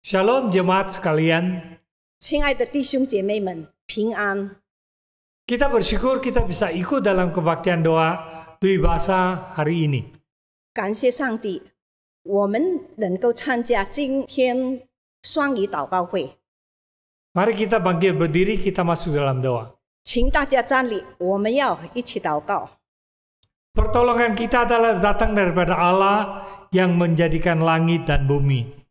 Shalom jemaat sekalian. 亲爱的弟兄姐妹们，平安！ Kita bersyukur kita bisa ikut dalam kebaktian doa Dwi Bahasa hari ini. 感谢上帝，我们能够参加今天双语祷告会。 Mari kita bangkit berdiri, kita masuk dalam doa. 请大家站立，我们要一起祷告。 Pertolongan kita adalah datang daripada Allah yang menjadikan langit dan bumi.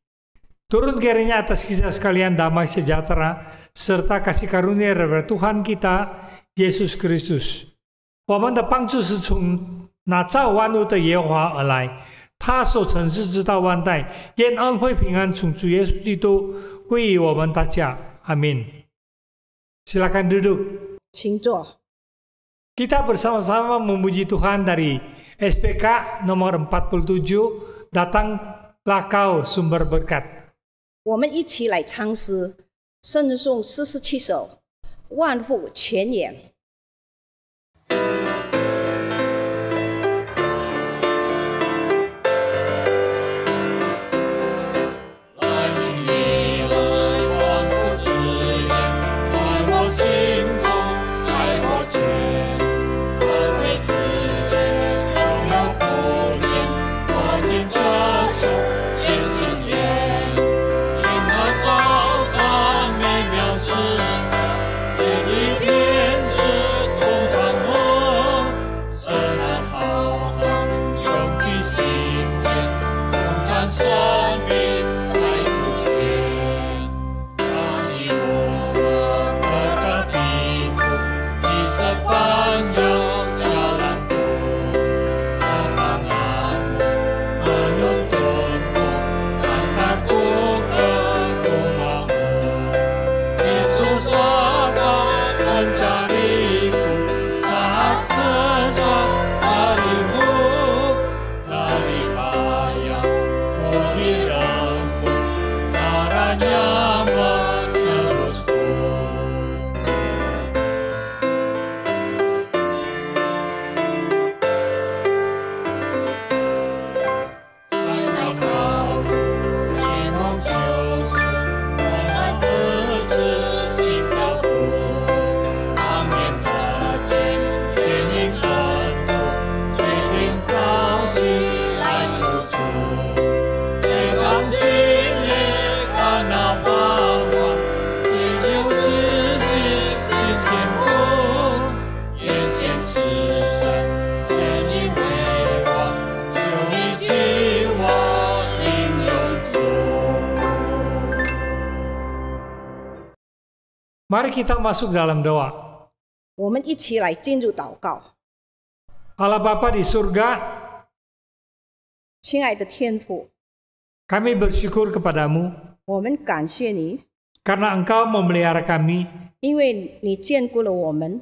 Turun kiranya atas kita sekalian damai sejahtera serta kasih karunia daripada Tuhan kita Yesus Kristus。我们的帮助是从那造万物的耶和华而来，他所承事直到万代，愿恩惠平安从主耶稣基督归于我们大家。Amin. Silakan duduk. 请坐。 Kita bersama-sama memuji Tuhan dari SPK nomor 47, Datanglah Kau Sumber Berkat. 我们一起来唱诗，圣颂47首，万户泉源。 Mari kita masuk dalam doa. 我们一起来进入祷告。 Allah Bapa di surga, 亲爱的天父， kami bersyukur kepadamu 我们感谢你， karena Engkau memelihara kami 因为你眷顾了我们，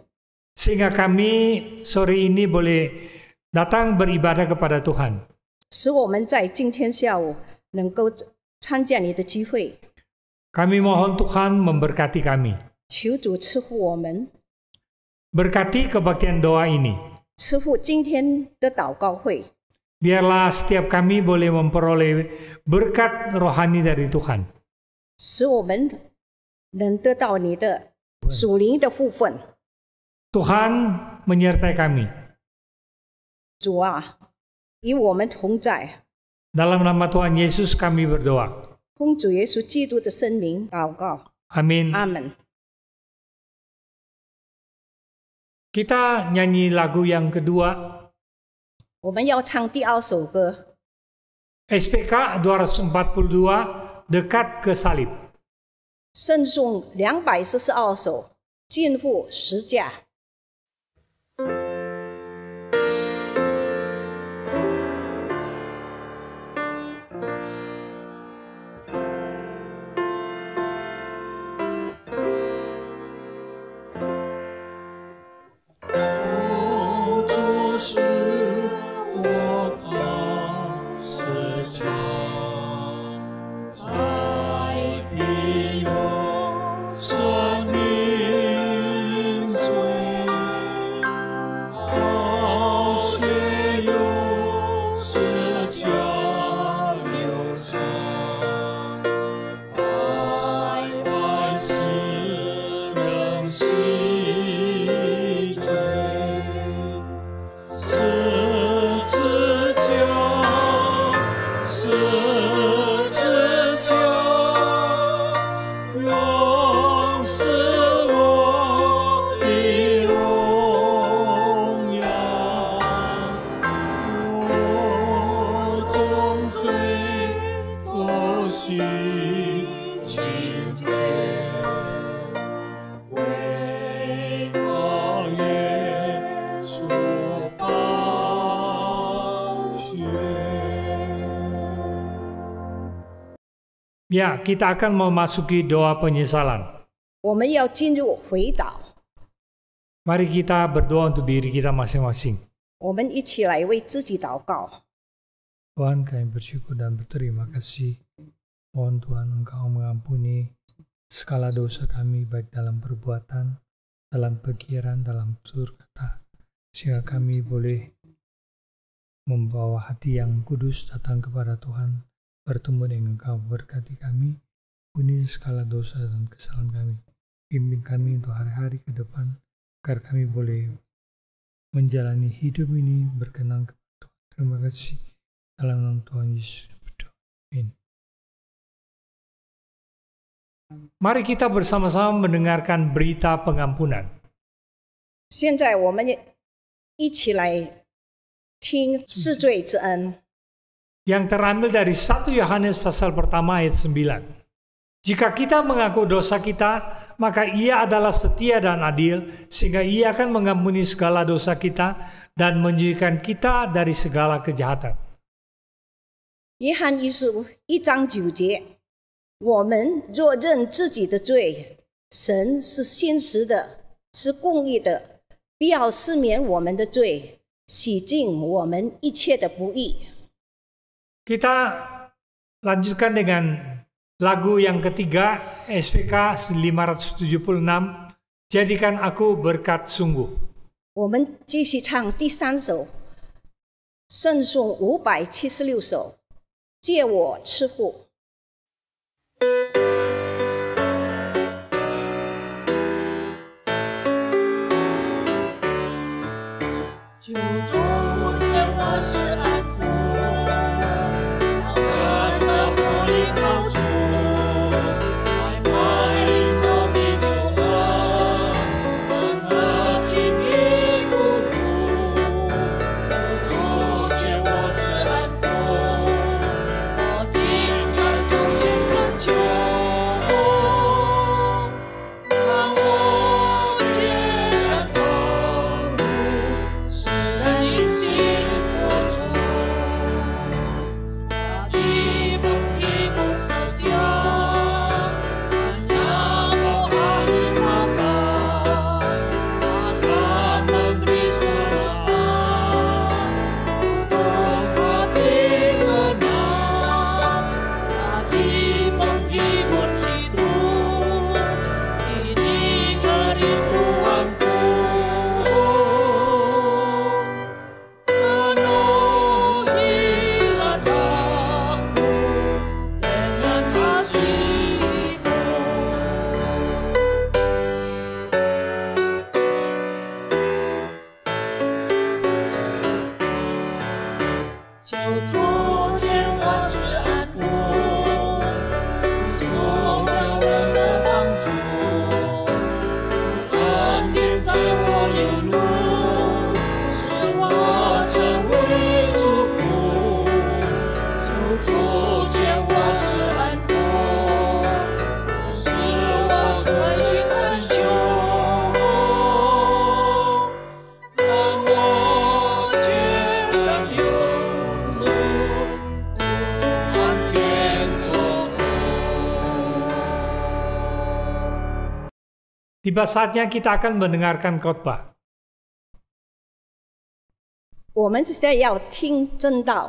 sehingga kami sore ini boleh datang beribadah kepada Tuhan. 使我们在今天下午能够参加你的聚会。 Kami mohon Tuhan memberkati kami. 求主赐福我们， Berkati kebaktian doa ini. 赐福今天的祷告会， Biarlah setiap kami boleh memperoleh berkat rohani dari Tuhan. 使我们能得到你的属灵的部分。 Tuhan menyertai kami. 主啊，与我们同在。 Dalam nama Tuhan Yesus kami berdoa. 奉主耶稣基督的圣名祷告， Amin. 阿门。 Kita nyanyi lagu yang kedua. 我们要唱第二首歌， SPK 242, Dekat ke Salib. 圣颂242首，近乎十架。 是我靠十架，才必有生命。心清洁，为靠耶稣宝血。Ya, kita akan memasuki doa penyesalan. 我们要进入回祷， Mari kita berdoa untuk diri kita masing-masing. 我们一起来为自己祷告。 Tuhan, kami bersyukur dan berterima kasih. Mohon Tuhan Engkau mengampuni segala dosa kami, baik dalam perbuatan, dalam pikiran, dalam tutur kata, sehingga kami boleh membawa hati yang kudus datang kepada Tuhan, bertemu dengan Engkau. Berkati kami, ampuni segala dosa dan kesalahan kami. Pimpin kami untuk hari-hari ke depan, agar kami boleh menjalani hidup ini berkenan kepada Tuhan. Terima kasih. Dalam nama Tuhan Yesus berdoa. Amin. Mari kita bersama-sama mendengarkan berita pengampunan. 现在我们一起来听赦罪之恩， Yang terambil dari 1 Yohanes pasal pertama ayat 9. Jika kita mengaku dosa kita, maka Ia adalah setia dan adil, sehingga Ia akan mengampuni segala dosa kita dan menyucikan kita dari segala kejahatan. 约翰一书1章9节，我们若认自己的罪，神是信实的，是公义的，必要赦免我们的罪，洗净我们一切的不义。 Kita lanjutkan dengan lagu yang ketiga, SPK 576, Jadikan Aku Berkat Sungguh. 我们继续唱第3首，圣颂576首，借我吃福。 救主见我是安抚，叫人的福音好处，快快领受的救恩，真和情意不服。救主见我是安抚，我竟在主前恳求，让我见人帮助。 使人因信服从，他的梦已不舍掉，但让我爱他吧，把他们的所难，不懂他的困难，他的梦已不基督，你的个人不顽固。 求主见我是安抚，求主叫人的帮助，主恩典在我一路，使我成为祝福。求主见我是安抚，这是我专心恳求。 Tiba saatnya kita akan mendengarkan khotbah. 我们现在要听真道，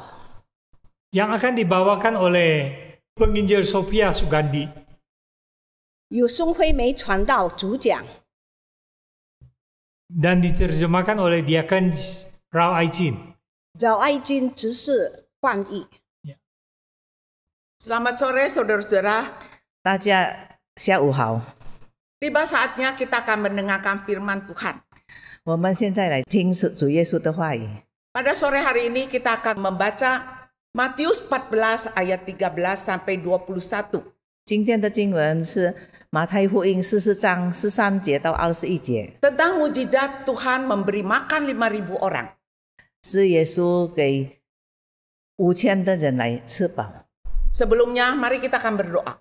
yang akan dibawakan oleh penginjil Sophia Sugandi 由宋惠梅传道主讲， dan diterjemahkan oleh Diaken Rao Aijin. 饶爱君执事翻译。 Selamat sore saudara-saudara. 大家下午好， Tiba saatnya kita akan mendengarkan firman Tuhan. 我们现在来听主耶稣的话语。 Pada sore hari ini kita akan membaca Matius 14 ayat 13 sampai 21. 今天的经文是马太福音44章13节到21节， Tentang mujizat Tuhan memberi makan 5.000 orang. 是耶稣给5000的人来吃饱。Sebelumnya, mari kita akan berdoa.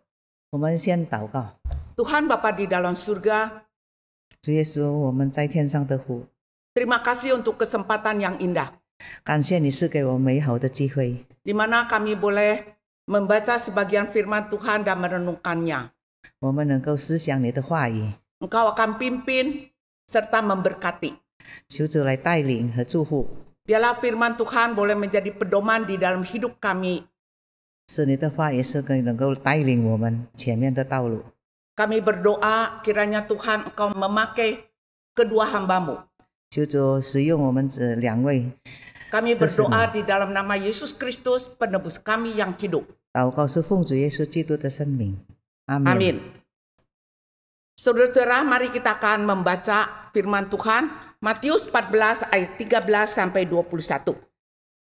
我们先祷告。 Tuhan Bapa di dalam surga, 主耶稣，我们在天上的父， terima kasih untuk kesempatan yang indah, 感谢你赐给我美好的机会， di mana kami boleh membaca sebagian firman Tuhan dan merenungkannya. 我们能够思想你的话语， Engkau akan pimpin serta memberkati. 求主来带领和祝福， Biarlah firman Tuhan boleh menjadi pedoman di dalam hidup kami. 使你的话语是能够带领我们前面的道路。 Kami berdoa kiranya Tuhan Engkau memakai kedua hamba-Mu. 求主使用我们这两位， Kami berdoa di dalam nama Yesus Kristus, penebus kami yang hidup. 祷告是奉主耶稣基督的圣名，阿门。 Amin. Saudara-saudara, mari kita akan membaca firman Tuhan Matius 14 ayat 13 sampai 21.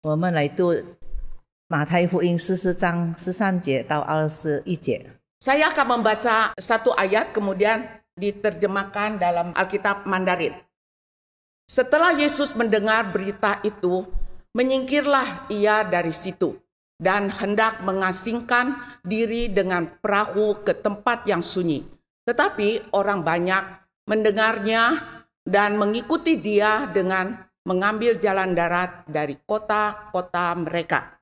我们来读马太福音14章13节到21节。 Saya akan membaca satu ayat kemudian diterjemahkan dalam Alkitab Mandarin. Setelah Yesus mendengar berita itu, menyingkirlah ia dari situ dan hendak mengasingkan diri dengan perahu ke tempat yang sunyi. Tetapi orang banyak mendengarnya dan mengikuti dia dengan mengambil jalan darat dari kota-kota mereka.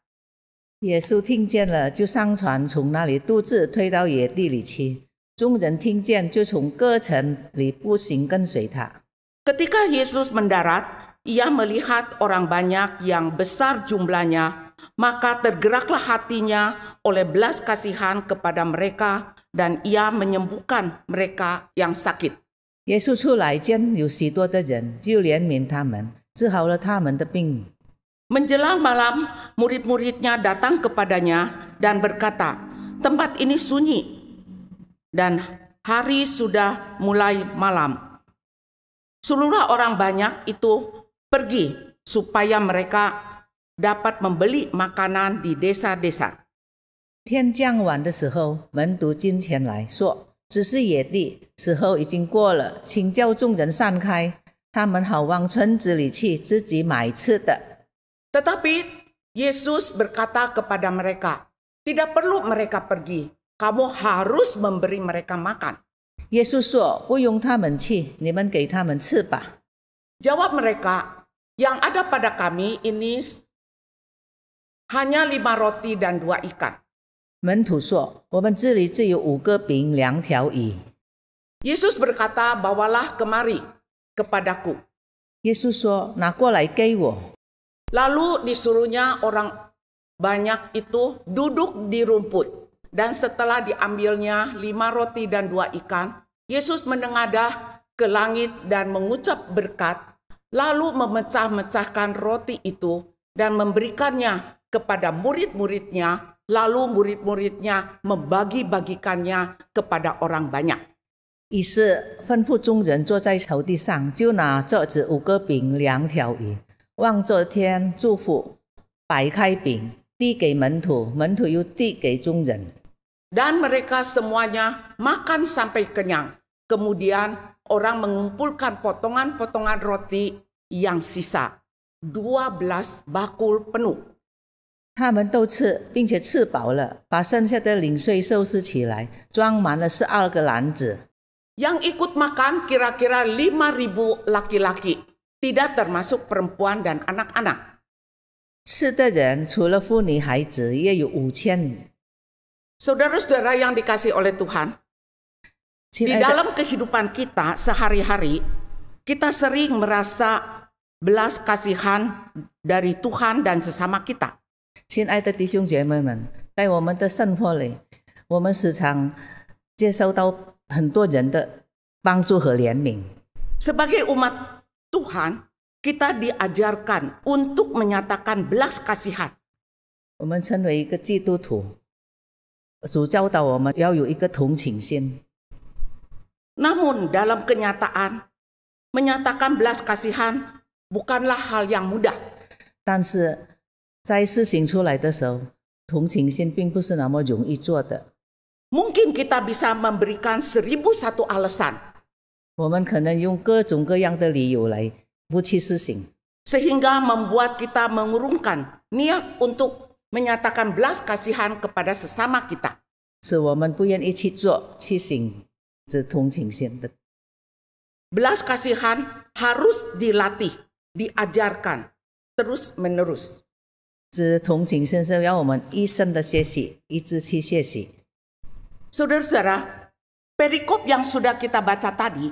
耶稣听见了，就上船，从那里独自退到野地里去。众人听见，就从各城里步行跟随他。 Ketika Yesus mendarat, ia melihat orang banyak yang besar jumlahnya, maka tergeraklah hatinya oleh belas kasihan kepada mereka dan ia menyembuhkan mereka yang sakit. 耶稣出来见有许多的人，就怜悯他们，治好了他们的病。 Menjelang malam, murid-muridnya datang kepadanya dan berkata, "Tempat ini sunyi dan hari sudah mulai malam." Seluruh orang banyak itu pergi supaya mereka dapat membeli makanan di desa-desa. 天将晚的时候，门徒进前来说：“只是野地，时候已经过了，请叫众人散开，他们好往村子里去，自己买吃的。” Tetapi Yesus berkata kepada mereka, "Tidak perlu mereka pergi, kamu harus memberi mereka makan." 耶稣说：“不用他们去，你们给他们吃吧。” Jawab mereka, "Yang ada pada kami ini hanya 5 roti dan 2 ikan." 门徒说：“我们这里只有5个饼，2条鱼。” Yesus berkata, "Bawalah kemari kepadaku." 耶稣说：“拿过来给我。” Lalu disuruhnya orang banyak itu duduk di rumput. Dan setelah diambilnya 5 roti dan 2 ikan, Yesus menengadah ke langit dan mengucap berkat, lalu memecah-mecahkan roti itu dan memberikannya kepada murid-muridnya, lalu murid-muridnya membagi-bagikannya kepada orang banyak. 于是吩咐众人坐在草地上，就拿着这5个饼2条鱼，望着天祝福，摆开饼，递给门徒，门徒又递给众人。 Dan mereka semuanya makan sampai kenyang. Kemudian orang mengumpulkan potongan-potongan roti yang sisa, 12 bakul penuh. 他们都吃，并且吃饱了，把剩下的零碎收拾起来，装满了12个篮子。 Yang ikut makan kira-kira 5.000 laki-laki, tidak termasuk perempuan dan anak-anak. 吃的人除了妇女孩子，也有5000。 Saudara-saudara yang dikasihi oleh Tuhan, di dalam kehidupan kita sehari-hari, kita sering merasa belas kasihan dari Tuhan dan sesama kita. 亲爱的弟兄姐妹们，在我们的生活里，我们时常接受到很多人的帮助和怜悯。 Sebagai umat Tuhan, kita diajarkan untuk menyatakan belas kasihan. 我们成为一个基督徒，主教导我们要有一个同情心。 Namun dalam kenyataan, menyatakan belas kasihan bukanlah hal yang mudah. 但是在事情出来的时候，同情心并不是那么容易做的。 Mungkin kita bisa memberikan 1001 alasan. 我们可能用各种各样的理由来不去实行， Sehingga membuat kita mengurungkan niat untuk menyatakan belas kasihan kepada sesama kita. 是我们不愿意去做、去行这同情心的。 Belas kasihan harus dilatih, diajarkan terus-menerus. 这同情心是要我们一生的学习，一直去学习。 Saudara-saudara, perikop yang sudah kita baca tadi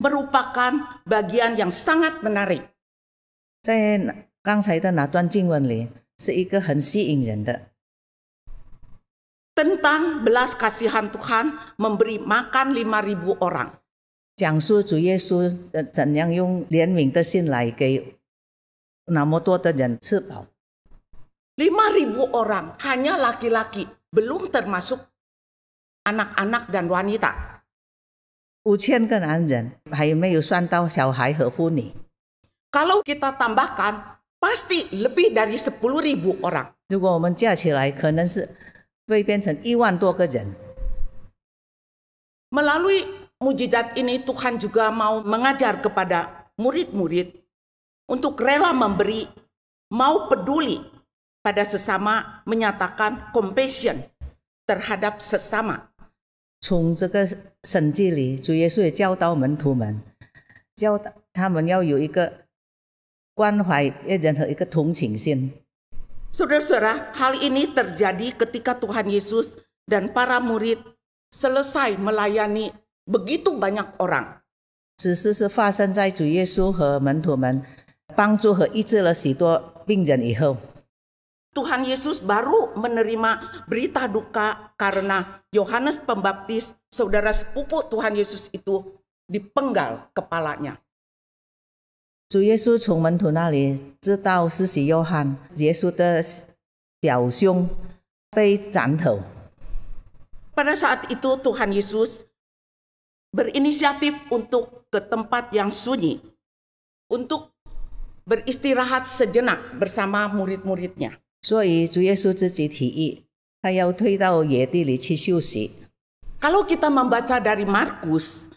merupakan bagian yang sangat menarik. 在刚才的那段经文里，是一个很吸引人的， Tentang belas kasihan Tuhan memberi makan 5.000 orang. 讲述主耶稣怎样用怜悯的心来给那么多的人吃饱。 5.000 orang, hanya laki-laki, belum termasuk anak-anak dan wanita. 5000个男人，还没有算到小孩和妇女。 Kalau kita tambahkan, pasti lebih dari 10.000 orang. 如果我们加起来，可能是会变成1万多个人。 Melalui mujizat ini Tuhan juga mau mengajar kepada murid-murid untuk rela memberi, mau peduli pada sesama, menyatakan compassion terhadap sesama. 从这个圣经里，主耶稣也教导门徒们，教他们要有一个关怀别人和一个同情心。 Saudara-saudara, hal ini terjadi ketika Tuhan Yesus dan para murid selesai melayani begitu banyak orang. 此事是发生在主耶稣和门徒们帮助和医治了许多病人以后。 Tuhan Yesus baru menerima berita duka karena Yohanes Pembaptis, saudara sepupu Tuhan Yesus itu, dipenggal kepalanya. 主耶稣从门徒那里知道施洗约翰，耶稣的表兄被斩头。 Pada saat itu Tuhan Yesus berinisiatif untuk ke tempat yang sunyi, untuk beristirahat sejenak bersama murid-muridnya. 所以主耶稣自己提议，他要退到野地里去休息。 Kalau kita membaca dari Markus,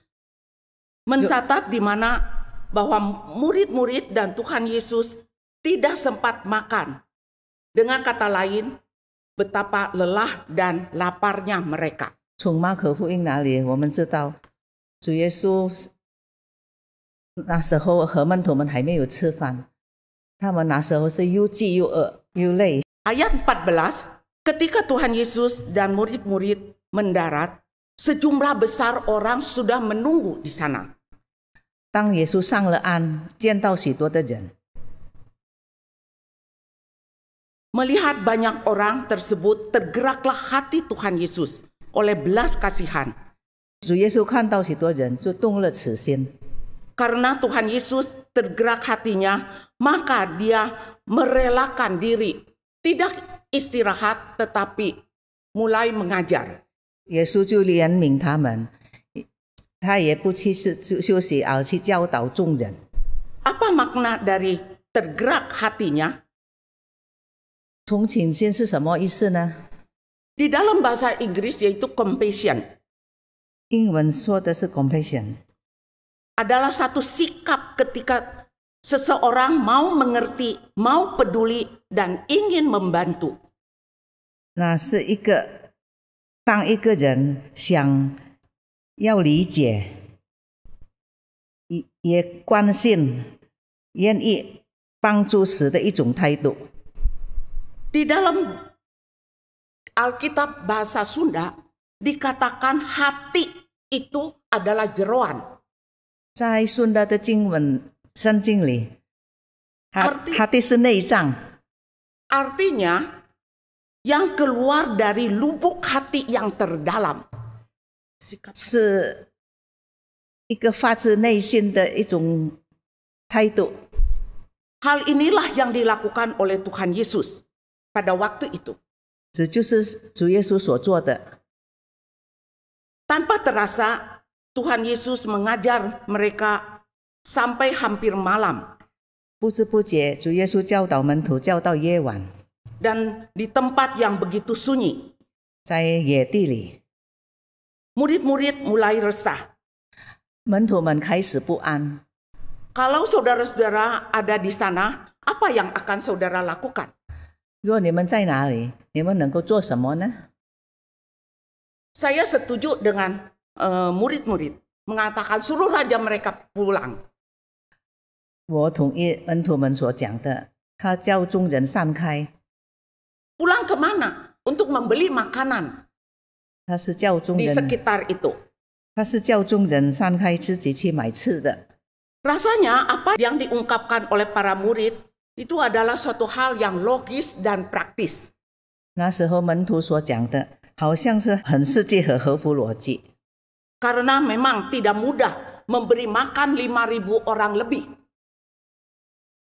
mencatat di mana bahwa murid-murid dan Tuhan Yesus tidak sempat makan. Dengan kata lain, betapa lelah dan laparnya mereka. 从马可福音那里，我们知道主耶稣那时候和门徒们还没有吃饭，他们那时候是又饥又饿又累。 Ayat 14, ketika Tuhan Yesus dan murid-murid mendarat, sejumlah besar orang sudah menunggu di sana. 当耶稣上了岸，见到许多的人， Melihat banyak orang tersebut, tergeraklah hati Tuhan Yesus oleh belas kasihan. 主耶稣看到许多人，就动了慈心。 Karena Tuhan Yesus tergerak hatinya, maka dia merelakan diri, tidak istirahat tetapi mulai mengajar. 耶稣就怜悯他们，他也不去休息，而去教导众人。 Apa makna dari tergerak hatinya? 同情心是什么意思呢？ Di dalam bahasa Inggris yaitu compassion. 英文说的是 compassion， Adalah satu sikap ketika seseorang mau mengerti, mau peduli, dan ingin membantu. 那是一个当一个人想要理解，也关心，愿意帮助时的一种态度。 Di dalam Alkitab bahasa Sunda dikatakan hati itu adalah jeroan. 在顺德的经文圣经里，hati是内脏， Artinya yang keluar dari lubuk hati yang terdalam. 是一个发自内心的一种态度。 Hal inilah yang dilakukan oleh Tuhan Yesus pada waktu itu. 这就是主耶稣所做的。 Tanpa terasa, Tuhan Yesus mengajar mereka sampai hampir malam. 不知不觉，主耶稣教导门徒教到夜晚， Dan di tempat yang begitu sunyi, 在野地里， murid-murid mulai resah. 门徒们开始不安。 Kalau saudara-saudara ada di sana, apa yang akan saudara lakukan? 若你们在哪里，你们能够做什么呢？ Saya setuju dengan murid-murid mengatakan suruh raja mereka pulang. 我同意门徒们所讲的，他叫众人散开， Pulang kemana? Untuk membeli makanan 他是叫众 di 人， sekitar itu. 他是叫众人散开，自己去买吃的。 Rasanya apa yang diungkapkan oleh para murid itu adalah suatu hal yang logis dan praktis. 那时候门徒所讲的，好像是很实际和合乎逻辑， Karena memang tidak mudah memberi makan 5.000 orang lebih.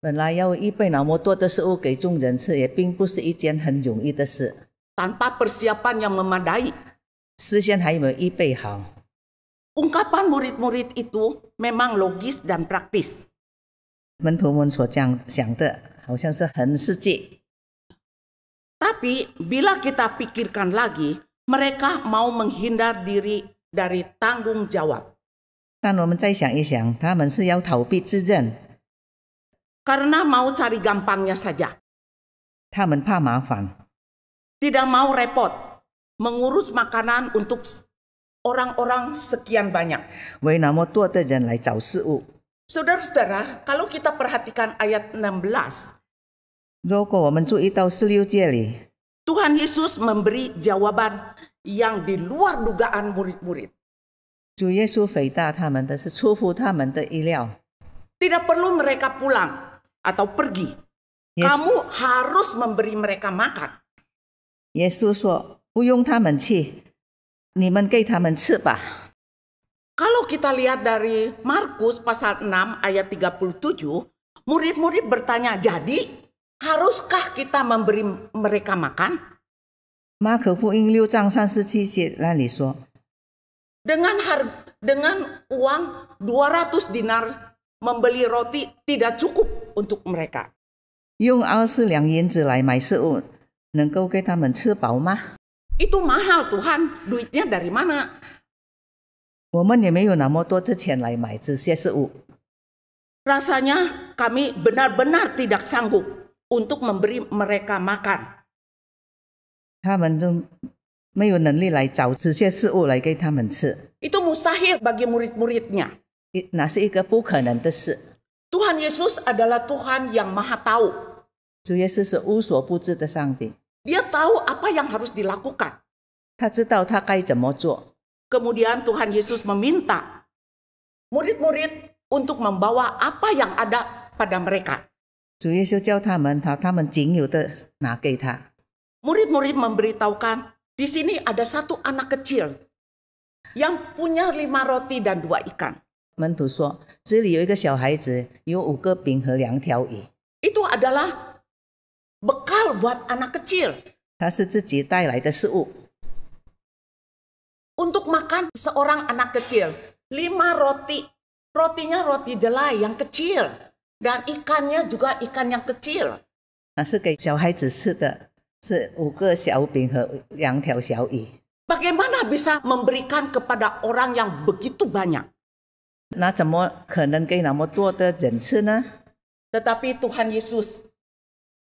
本来要预备那么多的食物给众人吃，也并不是一件很容易的事。 Tanpa persiapan yang memadai. 事先还没有预备好， Ungkapan murid-murid itu memang logis dan praktis. 门徒们所想的，好像是很实际。 Tapi bila kita pikirkan lagi, mereka mau menghindar diri dari tanggung jawab. 但我们再想一想，他们是要逃避责任， Karena mau cari gampangnya saja. 他们怕麻烦， Tidak mau repot mengurus makanan untuk orang-orang sekian banyak. 为那么多的人来找食物。 Saudara-saudara, kalau kita perhatikan ayat 16, 如果我们注意到16节里， Tuhan Yesus memberi jawaban yang di luar dugaan murid-murid. 主耶稣回答他们的是出乎他们的意料。 Tidak perlu mereka pulang atau pergi. Kamu harus memberi mereka makan. 耶稣说：“不用他们去，你们给他们吃吧。” Kalau kita lihat dari Markus pasal 6 ayat 37, murid-murid bertanya, jadi haruskah kita memberi mereka makan? 马可福音6章37节那里说， Dengan uang 200 dinar membeli roti tidak cukup untuk mereka. 用24两银子来买食物，能够给他们吃饱吗？ Itu mahal Tuhan, duitnya dari mana? 我们也没有那么多的钱来买这些食物。 Rasanya kami benar-benar tidak sanggup untuk memberi mereka makan. 他们都没有能力来找这些食物来给他们吃， Itu mustahil bagi murid-muridnya. 那是一个不可能的事。 Tuhan Yesus adalah Tuhan yang maha tahu. 主耶稣是无所不知的上帝， Dia tahu apa yang harus dilakukan. 他知道他该怎么做。 Kemudian Tuhan Yesus meminta murid-murid untuk membawa apa yang ada pada mereka. 主耶稣叫他们把他们仅有的拿给他。 Murid-murid memberitahukan, di sini ada satu anak kecil yang punya 5 roti dan 2 ikan. 门徒说：“这里有一个小孩子，有5个饼和2条鱼。 Itu adalah bekal buat anak kecil 他是自己带来的食物， untuk makan seorang anak kecil. 5 roti, rotinya roti jelai yang kecil dan ikannya juga ikan yang kecil. 那是给小孩子吃的，是5个小饼和2条小鱼。 Bagaimana bisa memberikan kepada orang yang begitu banyak? 那怎么可能给那么多的人吃呢？ Tetapi Tuhan Yesus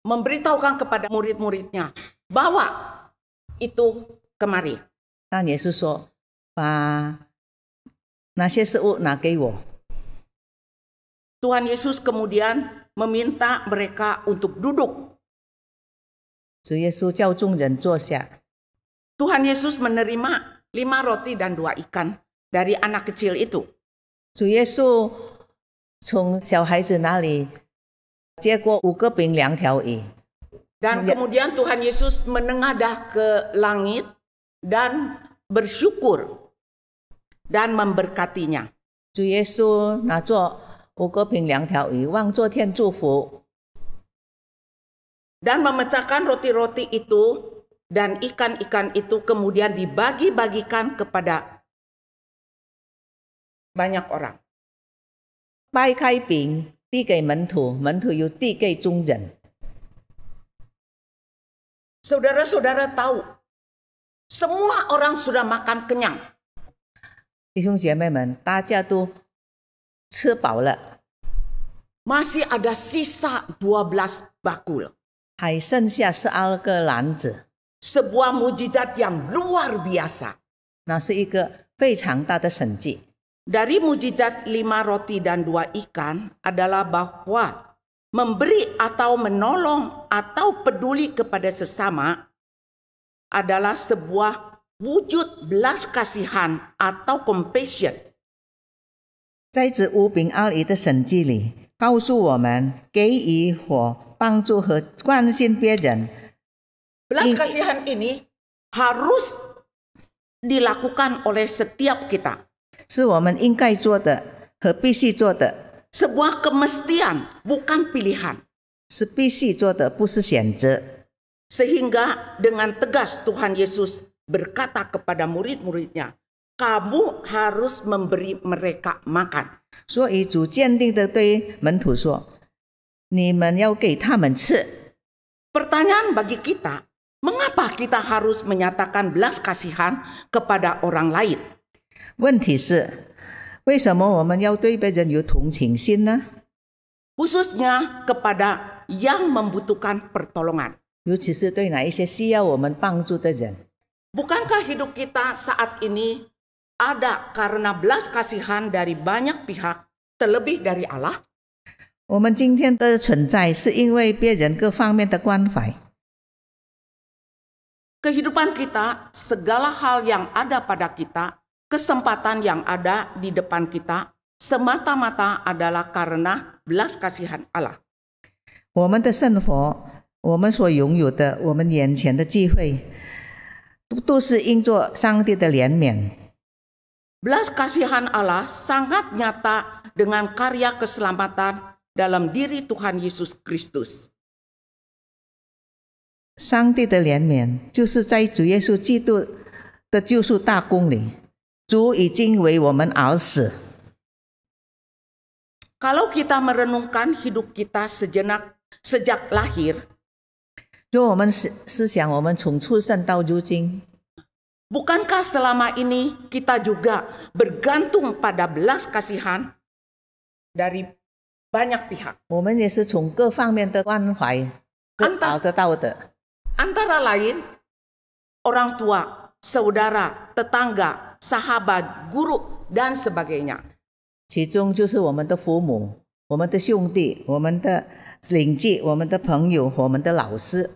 memberitahukan kepada murid-muridnya, bawa itu kemari. 但耶稣说：“把那些食物拿给我。” Tuhan Yesus kemudian meminta mereka untuk duduk. 主耶稣叫众人坐下。 Tuhan Yesus menerima 5 roti dan 2 ikan dari anak kecil itu. 主耶稣从小孩子那里接过5个饼2条鱼， Dan kemudian Tuhan Yesus menengadah ke langit dan bersyukur dan memberkatinya. 主耶稣拿着5个饼2条鱼，望昨天祝福， Dan memecahkan roti-roti itu dan ikan-ikan itu kemudian dibagi-bagikan kepada banyak orang. 掰开饼递给门徒，门徒又递给众人。 Saudara-saudara tahu, semua orang sudah makan kenyang. 弟兄姐妹们，大家都吃饱了， Masih ada sisa 12 bakul. 还剩下12个男子， Sebuah mujizat yang luar biasa. 那是一个非常大的神迹。 Dari mujizat 5 roti dan 2 ikan adalah bahwa memberi atau menolong atau peduli kepada sesama adalah sebuah wujud belas kasihan atau compassion. 在这5饼2鱼的神迹里，告诉我们给予或帮助和关心别人。 Belas kasihan ini harus dilakukan oleh setiap kita. 是我们应该做的和必须做的， Sebuah kemestian, bukan pilihan. 是必须做的，不是选择。 Sehingga dengan tegas Tuhan Yesus berkata kepada murid-muridnya, kamu harus memberi mereka makan. 所以主坚定地对门徒说：“你们要给他们吃。” Pertanyaan bagi kita, mengapa kita harus menyatakan belas kasihan kepada orang lain? 问题是，为什么我们要对别人有同情心呢？ Khususnya kepada yang membutuhkan pertolongan. 尤其是对哪一些需要我们帮助的人。 Bukankah hidup kita saat ini ada karena belas kasihan dari banyak pihak, terlebih dari Allah? 我们今天的存在是因为别人各方面的关怀。 Kehidupan kita, segala hal yang ada pada kita, kesempatan yang ada di depan kita, semata-mata adalah karena belas kasihan Allah. 我们的生活，我们所拥有的，我们眼前的机会，都是因着上帝的怜悯。 Belas kasihan Allah sangat nyata dengan karya keselamatan dalam diri Tuhan Yesus Kristus. 上帝的怜悯就是在主耶稣基督的救赎大功里，主已经为我们而死。 Kalau kita merenungkan hidup kita sejenak sejak lahir, 若我们思想我们从出生到如今， bukankah selama ini kita juga bergantung pada belas kasihan dari banyak pihak? 我们也是从各方面的关怀得到的。 Antara lain, orang tua, saudara, tetangga, sahabat, guru, dan sebagainya. 其中就是我们的父母、我们的兄弟、我们的邻居、我们的朋友、我们的老师。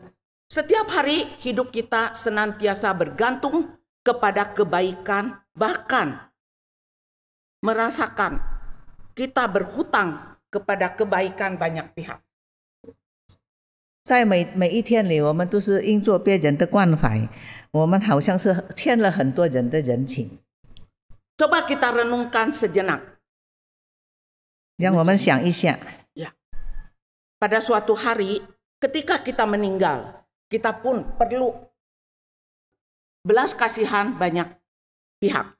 Setiap hari hidup kita senantiasa bergantung kepada kebaikan, bahkan merasakan kita berhutang kepada kebaikan banyak pihak. 在每一天里，我们都是因做别人的关怀，我们好像是欠了很多人的人情。 Coba kita renungkan sejenak. 让我们想一下， Ya. Pada suatu hari, ketika kita meninggal, kita pun perlu belas kasihan banyak pihak.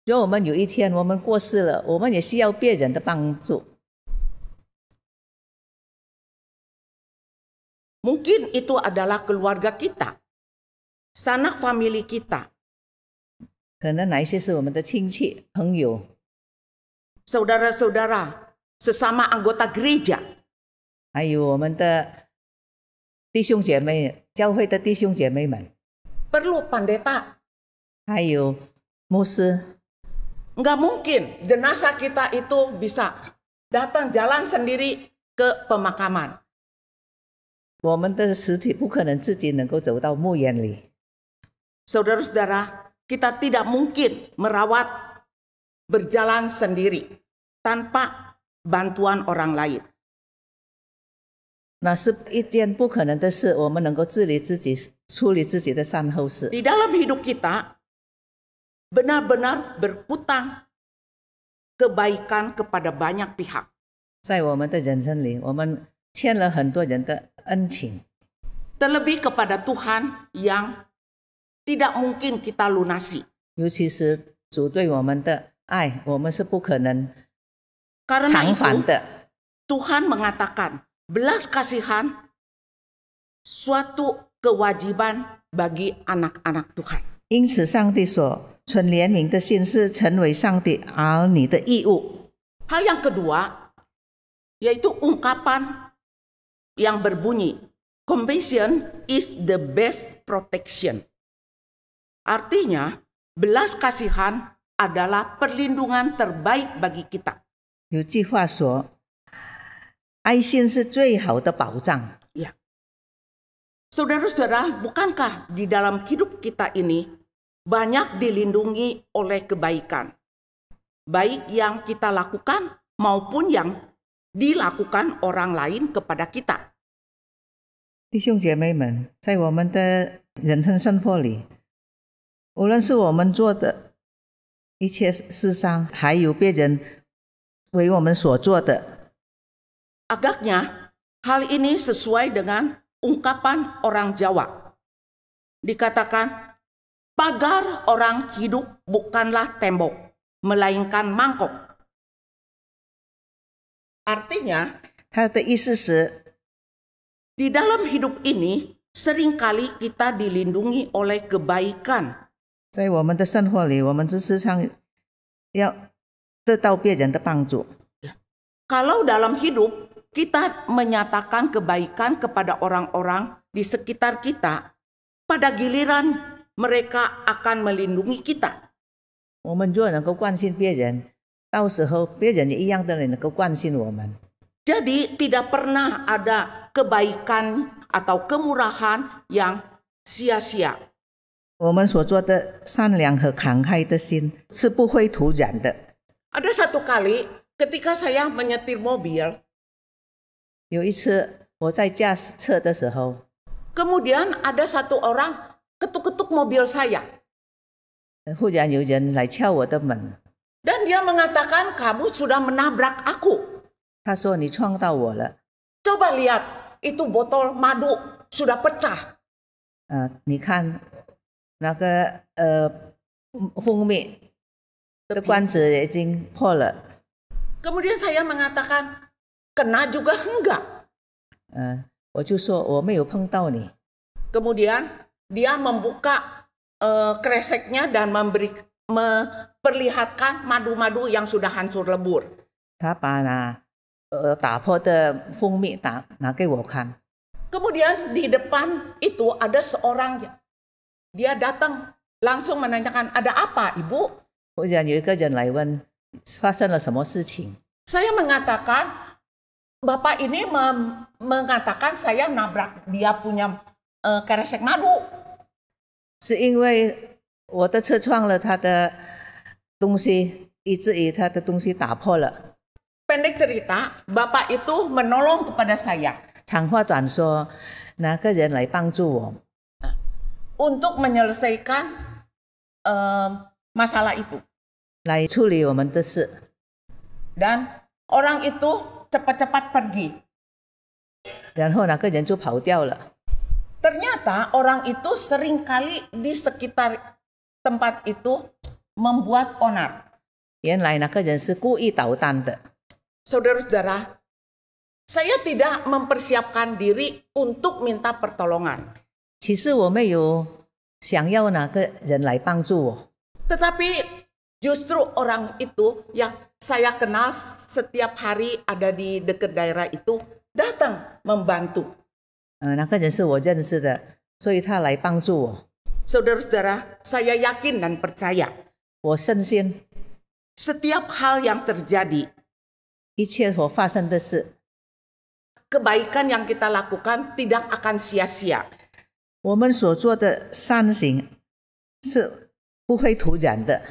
如果我们有一天我们过世了，我们也需要别人的帮助。 Mungkin itu adalah keluarga kita, sanak famili kita, 可能哪一些是我们的亲戚、朋友， saudara-saudara, sesama anggota gereja, 还有我们的弟兄姐妹、教会的弟兄姐妹们， perlu pendeta. 还有牧师。 Nggak mungkin jenazah kita itu bisa datang jalan sendiri ke pemakaman. 我们的尸体不可能自己能够走到墓园里。 Saudara-saudara, kita tidak mungkin merawat berjalan sendiri tanpa bantuan orang lain. 那是一件不可能的事，我们能够治理自己、处理自己的善后事。 Di dalam hidup kita benar-benar berhutang kebaikan kepada banyak pihak. 在我们的人生里，我们欠了很多人的恩情， Terlebih kepada Tuhan yang tidak mungkin kita lunasi. 尤其是主对我们的爱，我们是不可能 Karena 偿 itu 还的。 Tuhan mengatakan belas kasihan suatu kewajiban bagi anak-anak Tuhan. 因此，上帝说，存怜悯的心是成为上帝儿女的义务。 Hal yang kedua yaitu ungkapan yang berbunyi Compassion is the best protection. Artinya, belas kasihan adalah perlindungan terbaik bagi kita. 有句话说，爱心是最好的保障。 Ya. Saudara-saudara, bukankah di dalam hidup kita ini banyak dilindungi oleh kebaikan? Baik yang kita lakukan maupun yang dilakukan orang lain kepada kita. 弟兄姐妹们，在我们的人生生活里，无论是我们做的一切事上，还有别人为我们所做的， Agaknya hal ini sesuai dengan ungkapan orang Jawa. Dikatakan, pagar orang hidup bukanlah tembok, melainkan mangkok. Artinya, 他的意思是， di dalam hidup ini seringkali kita dilindungi oleh kebaikan. 在我们的生活里，我们时常要得到别人的帮助。 Kalau dalam hidup kita menyatakan kebaikan kepada orang-orang di sekitar kita, pada giliran mereka akan melindungi kita. 我们若能够关心别人，到时候别人也一样的能够关心我们。 Jadi tidak pernah ada kebaikan atau kemurahan yang sia-sia. 我们所做的善良和慷慨的心是不会徒然的。 Ada satu kali ketika saya menyetir mobil, 有一次我在驾车的时候， kemudian ada satu orang ketuk-ketuk mobil saya. 忽然有人来敲我的门， Dan dia mengatakan, kamu sudah menabrak aku. 他说你撞到我了。 Coba lihat, itu botol madu sudah pecah. 你看那个蜂蜜的罐子已经破了。 Kemudian saya mengatakan, kena juga enggak. 我就说我没有碰到你。 Kemudian dia membuka kreseknya dan memperlihatkan madu-madu yang sudah hancur lebur. 他把打破的蜂蜜拿给我看。 Kemudian di depan itu ada seorang, dia datang langsung menanyakan, ada apa ibu? 忽然有一个人来问发生了什么事情。 Saya mengatakan, bapak ini mengatakan saya nabrak dia punya kresek madu. 是因为我的车撞了他的东西，以至于他的东西打破了。 Pendek cerita, bapak itu menolong kepada saya. 长话短说，那个人来帮助我， untuk menyelesaikan masalah itu. 来处理我们的事。 Dan orang itu cepat-cepat pergi. 然后那个人就跑掉了。 Ternyata orang itu seringkali di sekitar tempat itu membuat onar. 原来那个人是故意捣蛋的。 Saudara-saudara, saya tidak mempersiapkan diri untuk minta pertolongan. 其实我没有想要哪个人来帮助我， Tetapi justru orang itu yang saya kenal setiap hari ada di dekat daerah itu datang membantu. 那个人是我认识的，所以他来帮助我。 Saudara-saudara, saya yakin dan percaya 我深信 setiap hal yang terjadi, 一切所发生的事， kebaikan yang kita lakukan tidak akan sia-sia. 我们所做的善行是不会徒然的。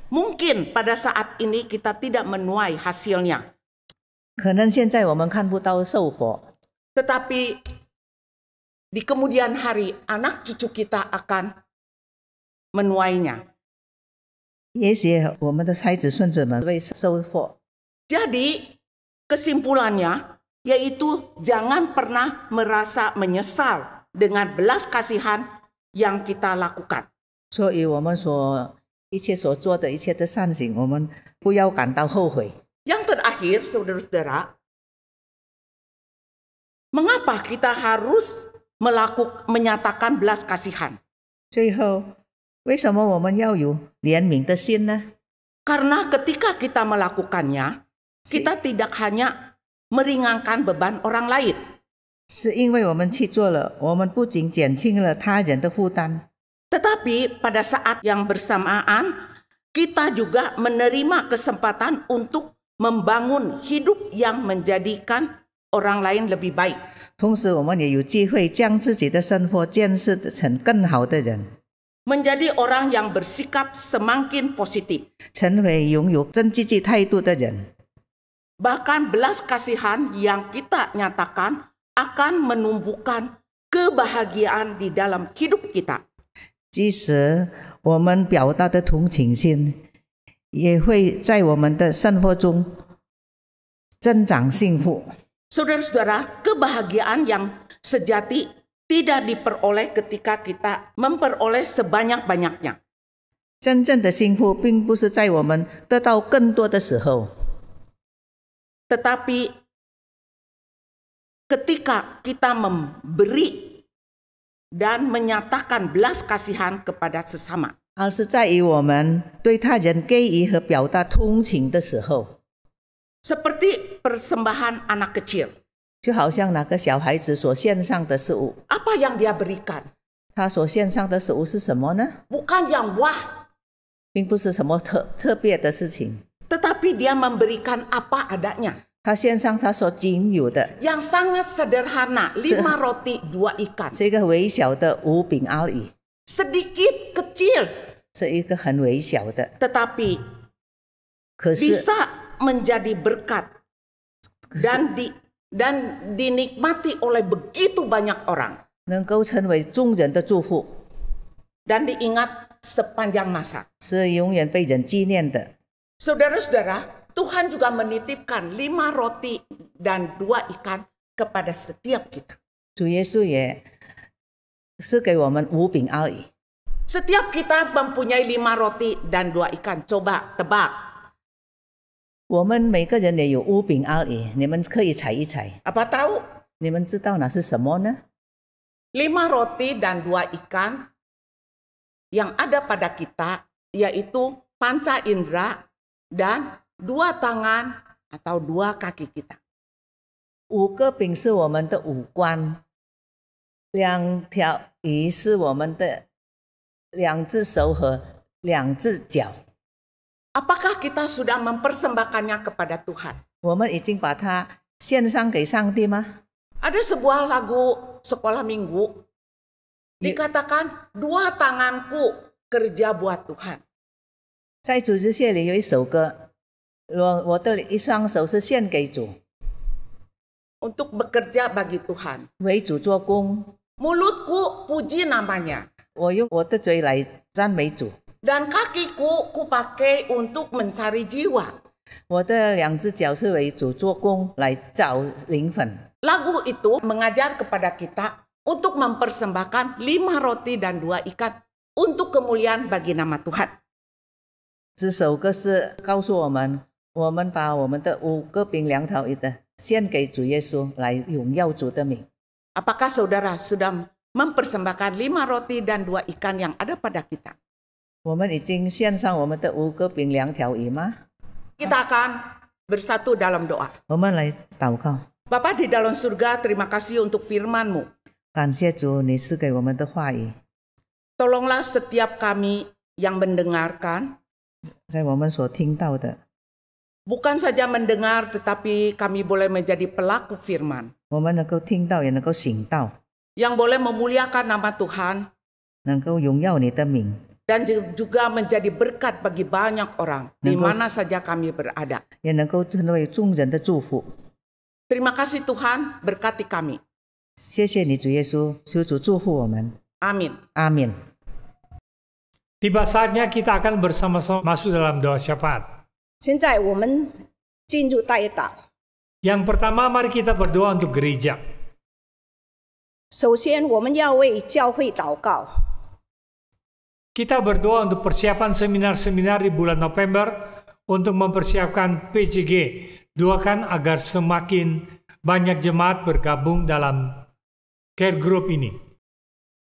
Mungkin pada saat ini kita tidak menuai hasilnya, 可能现在我们看不到受果， tetapi di kemudian hari anak cucu kita akan menuainya. 也许我们的孩子孙子们会收获。 Jadi kesimpulannya yaitu jangan pernah merasa menyesal dengan belas kasihan yang kita lakukan. 所以我们一切所做的一切的善行，我们不要感到后悔。 Yang terakhir, saudara-saudara, mengapa kita harus menyatakan belas kasihan? 最后，为什么我们要有怜悯的心呢？ Karena ketika kita melakukannya, kita tidak hanya meringankan beban orang lain, 是因为我们去做了，我们不仅减轻了他人的负担， tetapi pada saat yang bersamaan kita juga menerima kesempatan untuk membangun hidup yang menjadikan orang lain lebih baik. 同时我们也有机会将自己的生活建设成更好的人， Menjadi orang yang bersikap semakin positif. 成为拥有真积极态度的人。 Bahkan belas kasihan yang kita nyatakan akan menumbuhkan kebahagiaan di dalam hidup kita. 即使我们表达的同情心，也会在我们的生活中增长幸福。 Saudara-saudara, kebahagiaan yang sejati tidak diperoleh ketika kita memperoleh sebanyak-banyaknya. 真正的幸福并不是在我们得到更多的时候， Tetapi ketika kita memberi dan menyatakan belas kasihan kepada sesama. 而是在于我们对他人给予和表达同情的时候。 Seperti persembahan anak kecil. 就好像那个小孩子所献上的食物， Apa yang dia berikan? 他所献上的食物是什么呢？ Bukan yang wah, 并不是什么特别的事情， tetapi dia memberikan apa adanya. 他献上他所仅有的， Yang sangat sederhana, 5 roti 2 ikan. 是一个微小的五饼而已， Sedikit, kecil, 是一个很微小的， tetapi 可是 bisa menjadi berkat dan dinikmati oleh begitu banyak orang 能够成为众人的祝福， dan diingat sepanjang masa. 是永远被人纪念的。 Saudara-saudara, Tuhan juga menitipkan 5 roti dan 2 ikan kepada setiap kita. 主耶稣也是给我们五饼而已。 Setiap kita mempunyai 5 roti dan 2 ikan. Coba tebak. 我们每个人也有五饼而已，你们可以猜一猜， Apa tahu? 你们知道那是什么呢？ 5 roti dan 2 ikan yang ada pada kita, yaitu panca indera dan 2 tangan atau 2 kaki kita. 5个饼是我们的五官，2条鱼是我们的2只手和2只脚。 Apakah kita sudah mempersembahkannya kepada Tuhan? 我们已经把它献上给上帝吗？ Ada sebuah lagu sekolah minggu dikatakan 2 tanganku kerja buat Tuhan. 在主日学里有一首歌，我的一双手是献给主， Untuk bekerja bagi Tuhan. 为主做工。 Mulutku puji namanya. 我用我的嘴来赞美主， Dan kakiku kupakai untuk mencari jiwa. 我的2只脚是为主做工来找灵魂。 Lagu itu mengajar kepada kita untuk mempersembahkan 5 roti dan 2 ikan untuk kemuliaan bagi nama Tuhan. 这首歌是告诉我们，我们把我们的5个饼2条鱼的献给主耶稣，来荣耀主的名。 Apakah saudara sudah mempersembahkan 5 roti dan 2 ikan yang ada pada kita? 我们已经献上我们的5个饼2条鱼吗？ Kita akan bersatu dalam doa. 我们来祷告。 Bapa di dalam surga, terima kasih untuk firman-Mu. 感谢主，你赐给我们的话语， Tolonglah setiap kami yang mendengarkan, 在我们所听到的， bukan saja mendengar tetapi kami boleh menjadi pelaku firman, 我们能够听到，也能够行道， yang boleh memuliakan nama Tuhan 能够荣耀你的名， dan juga menjadi berkat bagi banyak orang di mana saja kami berada. 也能够成为众人的祝福。 Terima kasih Tuhan, berkati kami. 谢谢你，主耶稣，求主祝福我们。 Amin. 阿门。 Tiba saatnya kita akan bersama-sama masuk dalam doa syafaat. 现在我们进入代祷。 Yang pertama, mari kita berdoa untuk gereja. 首先，我们要为教会祷告。 Kita berdoa untuk persiapan seminar-seminar di bulan November untuk mempersiapkan PCG. Doakan agar semakin banyak jemaat bergabung dalam care group ini.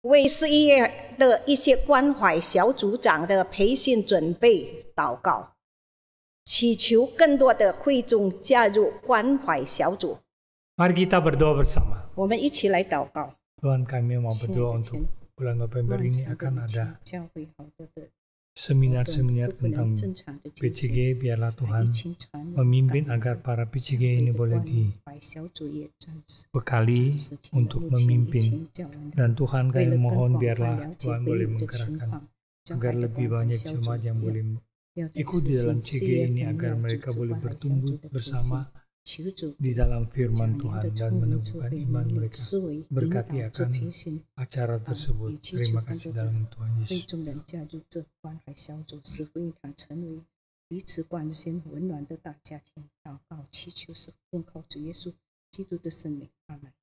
为11月的一些关怀小组长的培训准备祷告，祈求更多的会众加入关怀小组。 Mari kita berdoa bersama. 我们一起来祷告。 Tuhan, kami mau berdoa untuk bulan November ini akan ada 教会好多的 seminar-seminar tentang PCG. Biarlah Tuhan memimpin agar para PCG ini boleh dibekali untuk memimpin. Dan Tuhan kami mohon biarlah Tuhan boleh menggerakkan agar lebih banyak jemaat yang boleh ikut di dalam CG ini agar mereka boleh bertumbuh bersama di dalam firman Tuhan dan meneguhkan iman mereka. Berkati akan acara tersebut. Terima kasih dalam Tuhan Yesus. 彼此关心温暖的大家庭，祷告祈求是奉靠主耶稣基督的圣名，阿门。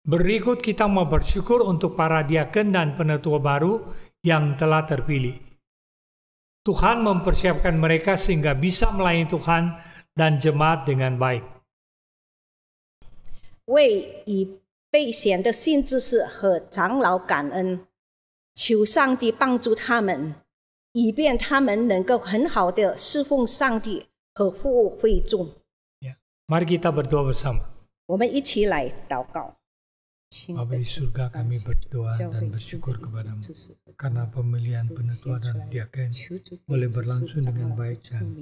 Berikut kita mau bersyukur untuk para diaken dan penetua baru yang telah terpilih. Tuhan mempersiapkan mereka sehingga bisa melayani Tuhan dan jemaat dengan baik. 为已被选的信知识和长老感恩，求上帝帮助他们，以便他们能够很好的侍奉上帝和服务会众。 Mari kita berdoa bersama. 我们一起来祷告。 Bapa di surga, kami berdoa dan bersyukur kepadamu karena pemilihan penetua dan diaken boleh berlangsung dengan baik dan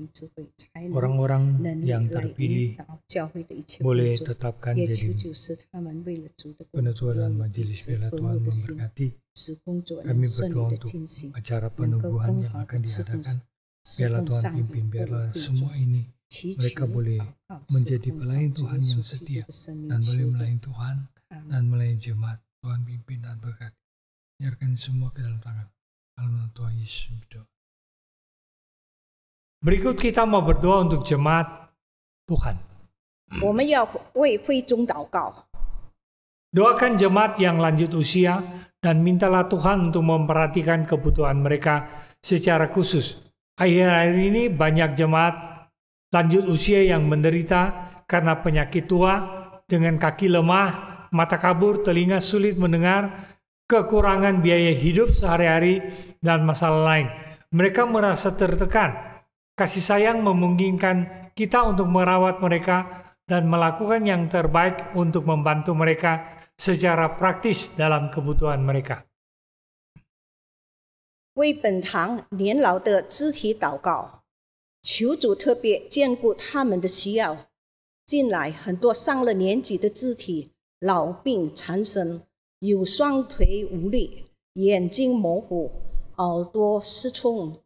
orang-orang yang terpilih boleh tetapkan jadi penetua dan majelis. Biarlah Tuhan memberkati. Kami berdoa untuk acara penubuhan yang akan diadakan. Biarlah Tuhan pimpin, biarlah semua ini mereka boleh menjadi pelayan Tuhan yang setia dan boleh melayani Tuhan dan melayani jemaat. Tuhan pimpin dan berkati. Biarkan semua ke dalam tangan. Dalam Tuhan Yesus berdoa. Berikut kita mau berdoa untuk jemaat Tuhan. 我们要为会众祷告， Doakan jemaat yang lanjut usia dan mintalah Tuhan untuk memperhatikan kebutuhan mereka secara khusus. Akhir-akhir ini banyak jemaat lanjut usia yang menderita karena penyakit tua dengan kaki lemah, mata kabur, telinga sulit mendengar, kekurangan biaya hidup sehari-hari, dan masalah lain. Mereka merasa tertekan. Kasih sayang memungkinkan kita untuk merawat mereka dan melakukan yang terbaik untuk membantu mereka secara praktis dalam kebutuhan mereka. 为本堂年老的肢体祷告，求主特别眷顾他们的需要。近来很多上了年纪的肢体 老病缠身，有双腿无力、眼睛模糊、耳朵失聪，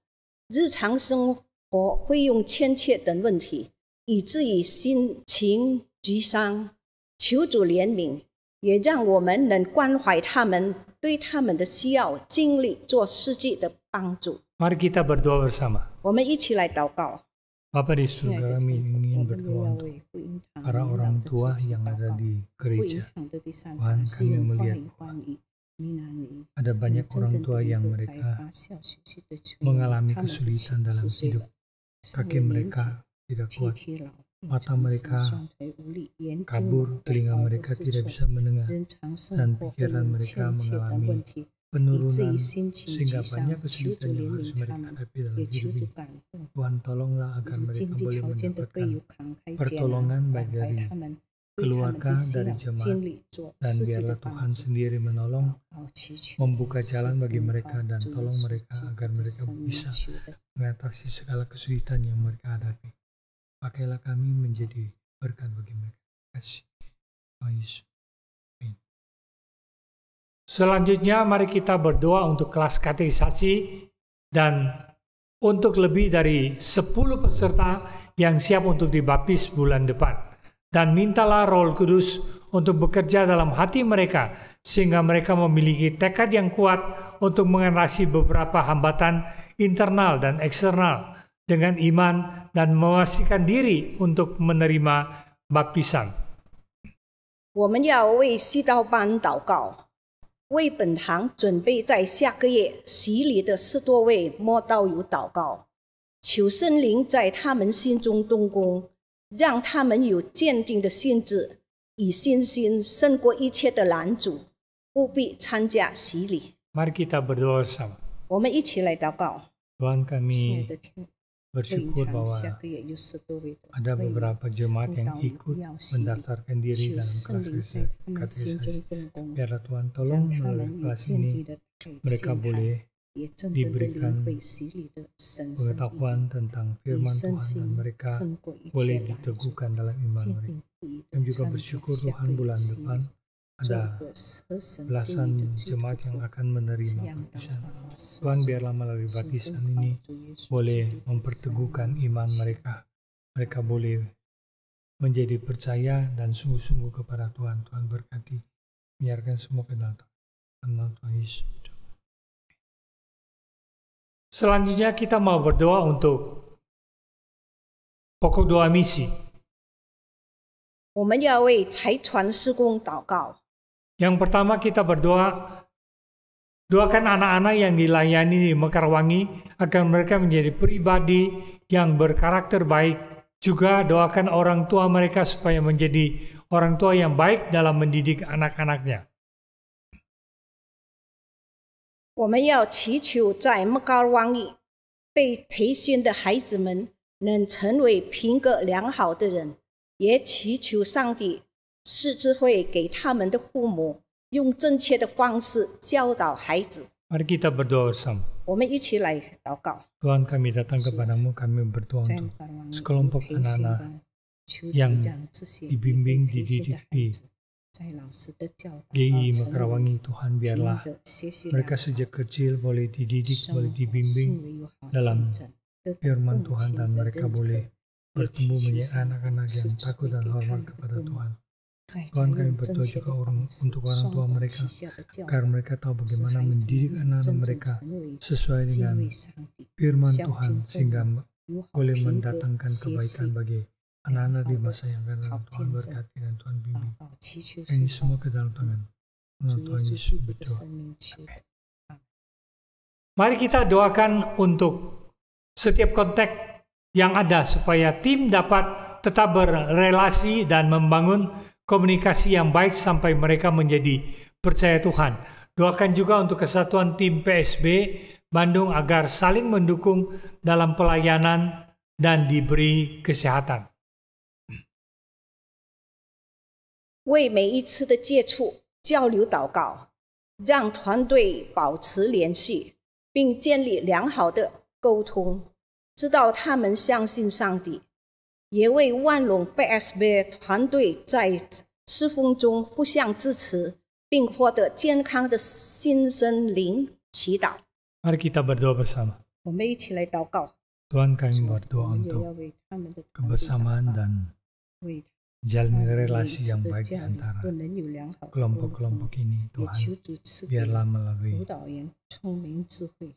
日常生活费用欠缺等问题，以至于心情沮丧。求主怜悯，也让我们能关怀他们，对他们的需要尽力做实际的帮助。 Mari kita berdoa bersama. 我们一起来祷告。 Bapa di surga, kami ingin berdoa untuk para orang tua yang ada di gereja. Tuhan, kami melihat ada banyak orang tua yang mereka mengalami kesulitan dalam hidup. Kaki mereka tidak kuat, mata mereka kabur, telinga mereka tidak bisa mendengar, dan pikiran mereka mengalami penurunan sehingga banyak kesulitan yang harus mereka hadapi dalam hidup ini. Tuhan, tolonglah agar mereka boleh mendapatkan pertolongan baik dari keluarga, dari jemaat, dan biarlah Tuhan sendiri menolong, membuka jalan bagi mereka, dan tolong mereka agar mereka bisa mengatasi segala kesulitan yang mereka hadapi. Pakailah kami menjadi berkat bagi mereka. Terima kasih Tuhan Yesus. Selanjutnya mari kita berdoa untuk kelas katekisasi dan untuk lebih dari 10 peserta yang siap untuk dibaptis bulan depan. Dan mintalah Roh Kudus untuk bekerja dalam hati mereka sehingga mereka memiliki tekad yang kuat untuk mengatasi beberapa hambatan internal dan eksternal dengan iman dan memastikan diri untuk menerima baptisan. 我们要为西道班祷告，为本堂准备在下个月洗礼的10多位默道友祷告，求圣灵在他们心中动工，让他们有坚定的心志，以信心胜过一切的拦阻，务必参加洗礼。 Mari kita berdoa bersama. 我们一起来祷告。 Tuhan, kami bersyukur bahwa 下个月又是多位的 ada 会员 beberapa jemaat yang 到 ikut 庙系里， mendaftarkan diri 求 dalam 圣 kelas 灵在他们心中 katekisasi. 动工， Biarlah Tuhan 将 tolong 他 melalui 们与 kelas 建 ini 立的太 mereka 心态， boleh 也真正的 diberikan 领会洗礼的神圣意 pengetahuan 义， tentang 以 firman 身 Tuhan dan 心 mereka 胜过一 boleh 切拦阻， diteguhkan dalam iman 坚 mereka. 定不移 Dan 的 juga 参 bersyukur 加下 Tuhan 个月 bulan 洗 depan 礼，做 ada 一个合神心意 belasan 的基督 jemaat yang 徒。 akan menerima 这样的 baptisan. 话，是 Tuhan biarlah melalui 是 baptisan 奉靠 ini 主耶稣 boleh 基督的圣 memperteguhkan 名 iman mereka. Mereka boleh menjadi percaya dan sungguh-sungguh kepada Tuhan. Tuhan berkati. Biarkan semua ke dalam nama Tuhan Yesus. Selanjutnya kita mau berdoa untuk pokok doa misi. 我们要为财传施工祷告。 Yang pertama kita berdoa, doakan anak-anak yang dilayani di Mekarwangi agar mereka menjadi pribadi yang berkarakter baik. Juga doakan orang tua mereka supaya menjadi orang tua yang baik dalam mendidik anak-anaknya. 我们要祈求在莫高湾里被培训的孩子们能成为品格良好的人，也祈求上帝赐智慧给他们的父母，用正确的方式教导孩子。 Mari kita berdoa bersama. 我们一起来祷告。 Tuhan, kami datang kepadamu, kami berdoa 在 untuk 莫高湾里 sekelompok 培训 anak-anak 班，求主 yang 让这些 dibimbing 被培训的 dididik 孩 di 子，在老师的教导 GI 成为 Mekarwangi. Tuhan, 品 biarlah 德学习 mereka 良好 sejak kecil boleh dididik, 生 boleh 活 dibimbing 行为有好 dalam 见证，得到 firman 共 Tuhan 情 dan 的 mereka 认可 boleh 也 bertumbuh 祈求 menjadi 上 anak-anak 赐 yang 智 takut 慧 dan 给他 hormat 们的 kepada 父母， Tuhan. 在 Tuhan, 采 kami 用 berdoa 正确 juga 的 orang 方式 untuk orang 双 tua 管 mereka 齐下的教 agar 导， mereka tahu 使 bagaimana 孩子 mendidik 们 anak-anak 真正 mereka 成为 sesuai 敬 dengan 畏上帝、 firman 孝 Tuhan 敬父 sehingga 母、有好 boleh 品格、 mendatangkan 学 kebaikan 习、 bagi 良 anak-anak 好 di 的 masa yang akan datang. 好 Tuhan 见证。 berkati dan Tuhan 祷 bimbing. 告祈求 Ini 释 semua 放， ke dalam tangan 主 Tuhan 耶稣 Yesus 基督的 berdoa. 生命求的。 Mari kita doakan untuk setiap kontak yang ada supaya tim dapat tetap berrelasi dan membangun komunikasi yang baik sampai mereka menjadi percaya Tuhan. Doakan juga untuk kesatuan tim PSB Bandung agar saling mendukung dalam pelayanan dan diberi kesehatan. 为每一次的接触、交流祷告，让团队保持联系，并建立良好的沟通，知道他们相信上帝，也为万隆 PSB 团队在侍奉中互相支持，并获得健康的心身灵祈祷。 Mari kita berdoa bersama. 我们一起来祷告， Tuhan, kami 我 berdoa 们也要 untuk 为他们的团队祷 kebersamaan 告， dan 为 jalin 每一 relasi 次 yang 的 baik di 教育 antara 都能有良好的沟通， kelompok-kelompok ini. 也 Tuhan, 求主赐给 biarlah 辅 melalui 导员聪明智慧，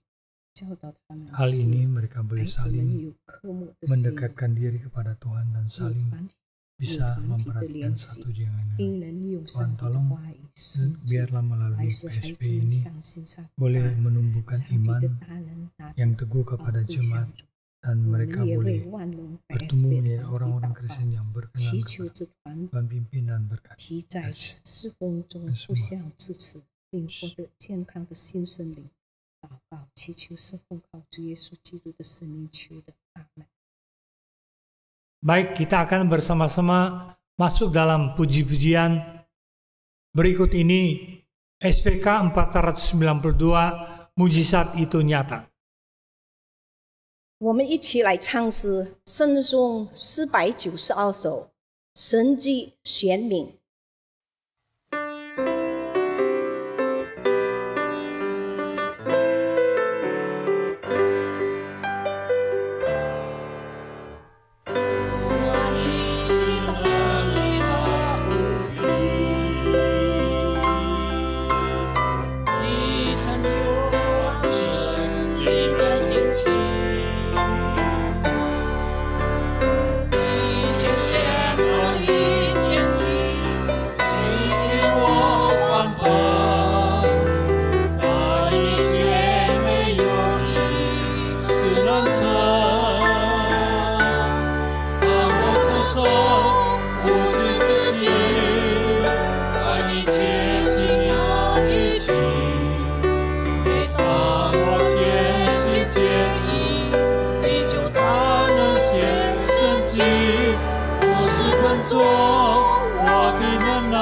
教导他们 hal 使 ini mereka 孩 boleh 子们 saling 有科目的心， mendekatkan diri kepada Tuhan dan 有 saling 团体， bisa 有团体的 memperhatikan 联系， satu dengan yang lain. 并能有上帝的 tolong 话语圣旨， Biarlah 来 melalui 使孩 PSB 子们 ini 相信上帝 boleh 大 menumbuhkan 上帝的 iman 大能大 yang 力 teguh 保 kepada 护 jemaat 相助。 dan 我 mereka 们也 boleh 为万隆 bertumbuh PSB menjadi 团体 orang-orang 祷 Kristen 告， yang berkenan 祈求 kepada 这团 Tuhan pimpin dan berkati. 体在侍奉中互相支持，并获得健康的新生灵。祷告，祈求是奉靠主耶稣基督的生命求的，阿门。 Baik, kita akan bersama-sama masuk dalam puji-pujian berikut ini. SPK 492, mujizat itu nyata. 我们一起来唱诗，圣颂492首，神迹显明。你就当作我的能耐，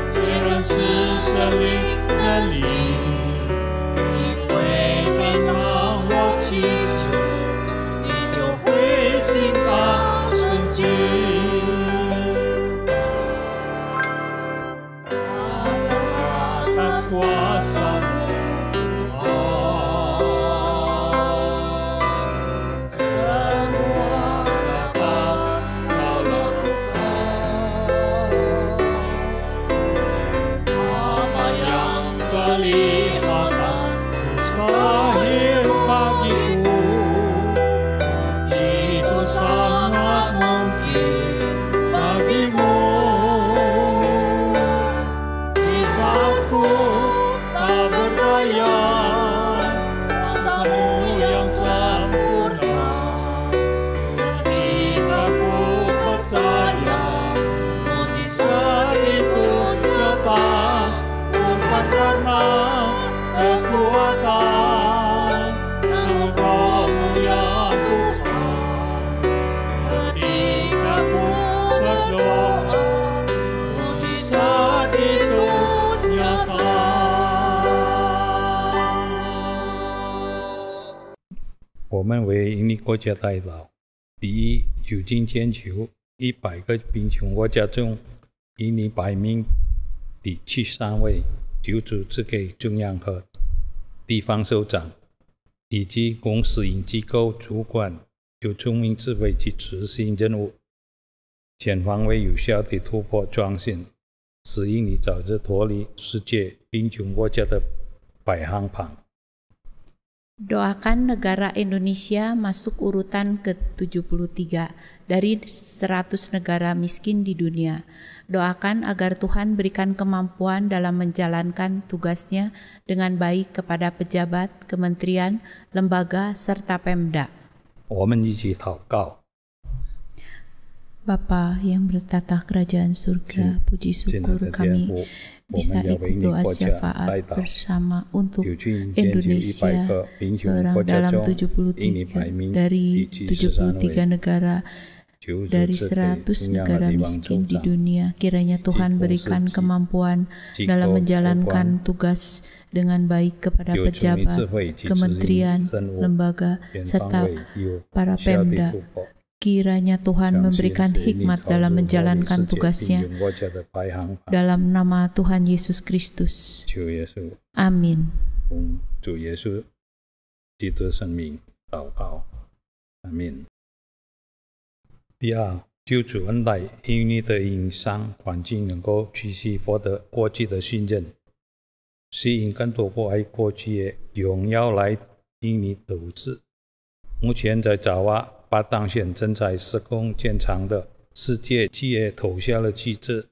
既然是神灵的灵，你会看到我祈求，你就会心到圣经。atas kuasa-Mu我们为印尼国家代祷。第一，如今全球100个贫穷国家中，印尼排名第73位，求主赐给中央和地方首长以及公私营机构主管有聪明智慧去执行任务，全方位有效地突破创新，使印尼早日脱离世界贫穷国家的排行榜。Doakan negara Indonesia masuk urutan ke-73 dari 100 negara miskin di dunia. Doakan agar Tuhan berikan kemampuan dalam menjalankan tugasnya dengan baik kepada pejabat, kementerian, lembaga, serta Pemda. 我们一起祷告。 Bapa yang bertata kerajaan surga, puji syukur kami bisa ikut doa syafaat bersama untuk Indonesia, seorang dalam 73 dari 73 negara dari 100 negara miskin di dunia. Kiranya Tuhan berikan kemampuan dalam menjalankan tugas dengan baik kepada pejabat, kementerian, lembaga, serta para Pemda. Kiranya Tuhan memberikan hikmat dalam menjalankan tugasnya. Dalam nama Tuhan Yesus Kristus. Amin. 主耶稣基督圣名祷告，阿门。第二，救主恩待印尼的营商环境能够继续获得国际的信任，吸引更多国外国企业荣耀来印尼投资。目前在爪哇巴当县正在施工建厂的世界企业投下了巨资，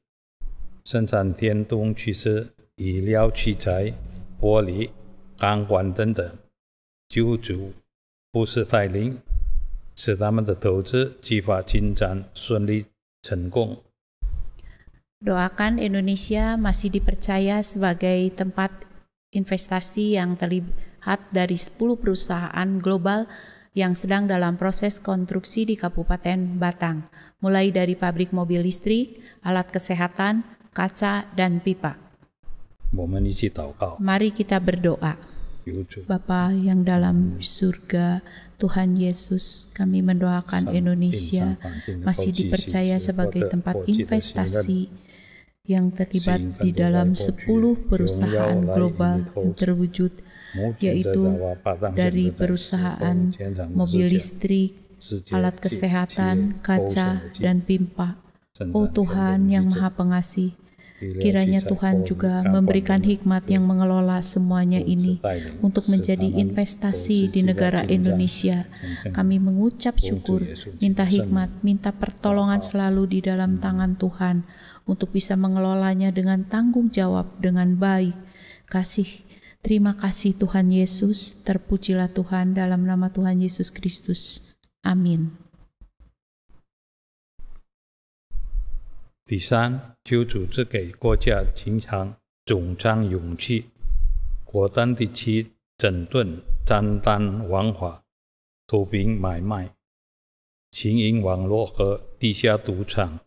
生产电动汽车、医疗器材、玻璃、钢管等等。救主不是带领，使他们的投资计划进展顺利成功。 Doakan Indonesia masih dipercaya sebagai tempat investasi yang terlihat dari 10 perusahaan global yang sedang dalam proses konstruksi di Kabupaten Batang, mulai dari pabrik mobil listrik, alat kesehatan, kaca, dan pipa. Mari kita berdoa. Bapa yang dalam surga, Tuhan Yesus, kami mendoakan Indonesia masih dipercaya sebagai tempat investasi yang terlibat di dalam 10 perusahaan global yang terwujud, yaitu dari perusahaan mobil listrik, alat kesehatan, kaca, dan pipa. Oh Tuhan yang Maha Pengasih, kiranya Tuhan juga memberikan hikmat yang mengelola semuanya ini untuk menjadi investasi di negara Indonesia. Kami mengucap syukur, minta hikmat, minta pertolongan selalu di dalam tangan Tuhan untuk bisa mengelolanya dengan tanggung jawab dengan baik. Terima kasih Tuhan Yesus, terpujilah Tuhan dalam nama Tuhan Yesus Kristus. Amin. 第三，求主赐给国家经常总长勇气，果断地去整顿战端枉法、土兵买卖，经营网络和地下赌场、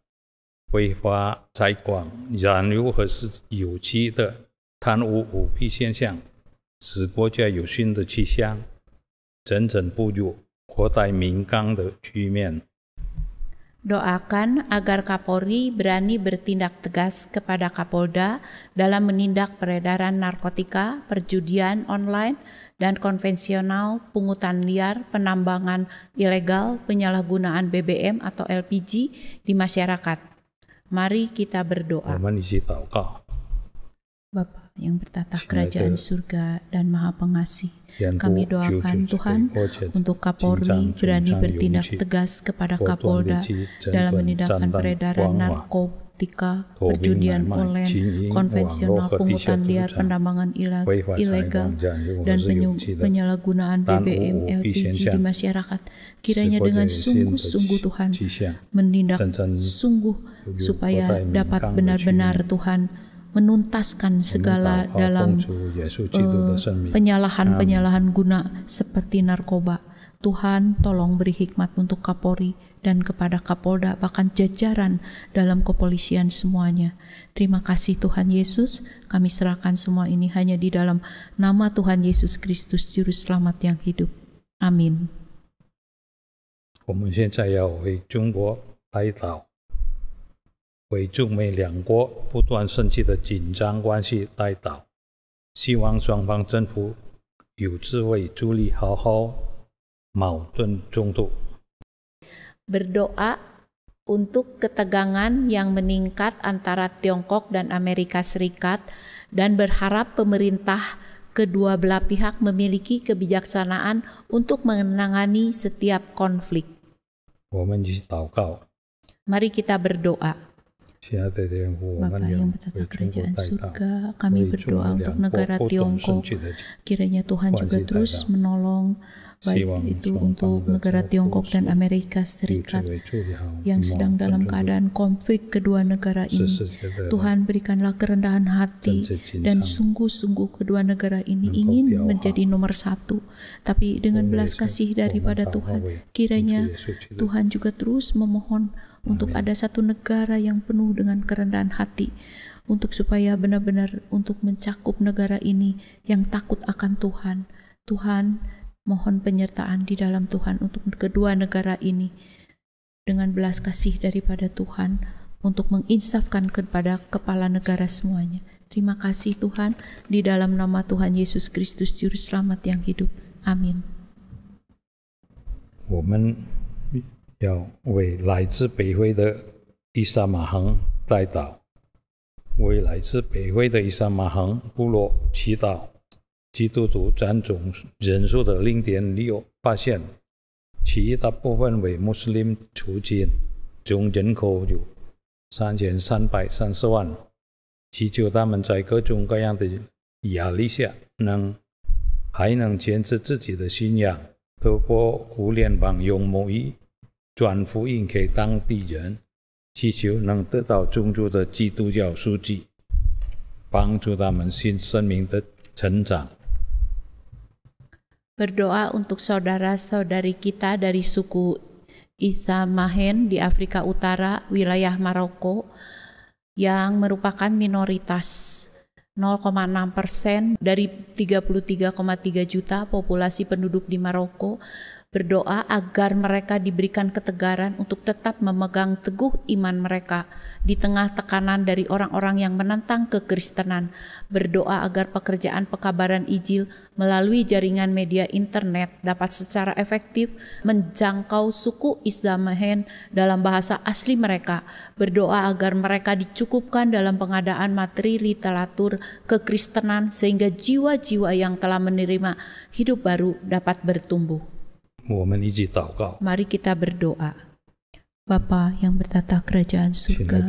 非法采矿、燃油和油气的贪污舞弊现象，使国家有新的气象，真正步入国泰民刚的局面。 Doakan agar Kapolri berani bertindak tegas kepada Kapolda dalam menindak peredaran narkotika, perjudian online, dan konvensional, pungutan liar, penambangan ilegal, penyalahgunaan BBM atau LPG di masyarakat. Mari kita berdoa. Bapa yang bertata kerajaan surga dan maha pengasih, kami doakan Tuhan untuk Kapolri berani bertindak tegas kepada Kapolda dalam menindakkan peredaran narkotika, perjudian online, konvensional, pungutan liar, penambangan ilegal, dan penyalahgunaan BBM LPG di masyarakat. Kiranya dengan sungguh-sungguh Tuhan menindak sungguh supaya dapat benar-benar Tuhan menuntaskan segala dalam penyalahan-penyalahan guna seperti narkoba. Tuhan tolong beri hikmat untuk Kapolri dan kepada Kapolda bahkan jajaran dalam kepolisian semuanya. Terima kasih Tuhan Yesus, kami serahkan semua ini hanya di dalam nama Tuhan Yesus Kristus Juru Selamat yang hidup. Amin. 我们现在要为中国哀悼，为中美两国不断升级的紧张关系哀悼，希望双方政府有智慧处理好好矛盾冲突。 Berdoa untuk ketegangan yang meningkat antara Tiongkok dan Amerika Serikat dan berharap pemerintah kedua belah pihak memiliki kebijaksanaan untuk menangani setiap konflik. 我们一起祷告。 Mari kita berdoa. Bapa yang bertata kerajaan surga, kami berdoa untuk negara Tiongkok. Kiranya Tuhan juga terus menolong, baik itu untuk negara Tiongkok dan Amerika Serikat yang sedang dalam keadaan konflik kedua negara ini. Tuhan berikanlah kerendahan hati dan sungguh-sungguh kedua negara ini ingin menjadi nomor satu. Tapi dengan belas kasih daripada Tuhan, kiranya Tuhan juga terus memohon untuk ada satu negara yang penuh dengan kerendahan hati, untuk supaya benar-benar untuk mencakup negara ini yang takut akan Tuhan. Tuhan, mohon penyertaan di dalam Tuhan untuk kedua negara ini dengan belas kasih daripada Tuhan untuk menginsafkan kepada kepala negara semuanya. Terima kasih Tuhan, di dalam nama Tuhan Yesus Kristus Juru Selamat yang hidup. Amin. 要为来自北非的伊萨马恒代祷，为来自北非的伊萨马恒部落祈祷。基督徒占总人数的 0.6%， 其大部分为穆斯林族群，总人口有3330万。祈求他们在各种各样的压力下，还能坚持自己的信仰，透过互联网用母语 转福音给当地人，祈求能得到中主的基督教书记，帮助他们新生命的成长。 Berdoa untuk saudara-saudari kita dari suku Isamahen di Afrika Utara, wilayah Maroko, yang merupakan minoritas 0,6% dari 33,3 juta populasi penduduk di Maroko. Berdoa agar mereka diberikan ketegaran untuk tetap memegang teguh iman mereka di tengah tekanan dari orang-orang yang menentang kekristenan. Berdoa agar pekerjaan pekabaran Injil melalui jaringan media internet dapat secara efektif menjangkau suku Isamahen dalam bahasa asli mereka. Berdoa agar mereka dicukupkan dalam pengadaan materi literatur kekristenan sehingga jiwa-jiwa yang telah menerima hidup baru dapat bertumbuh. Mari kita berdoa. Bapa yang bertata kerajaan surga,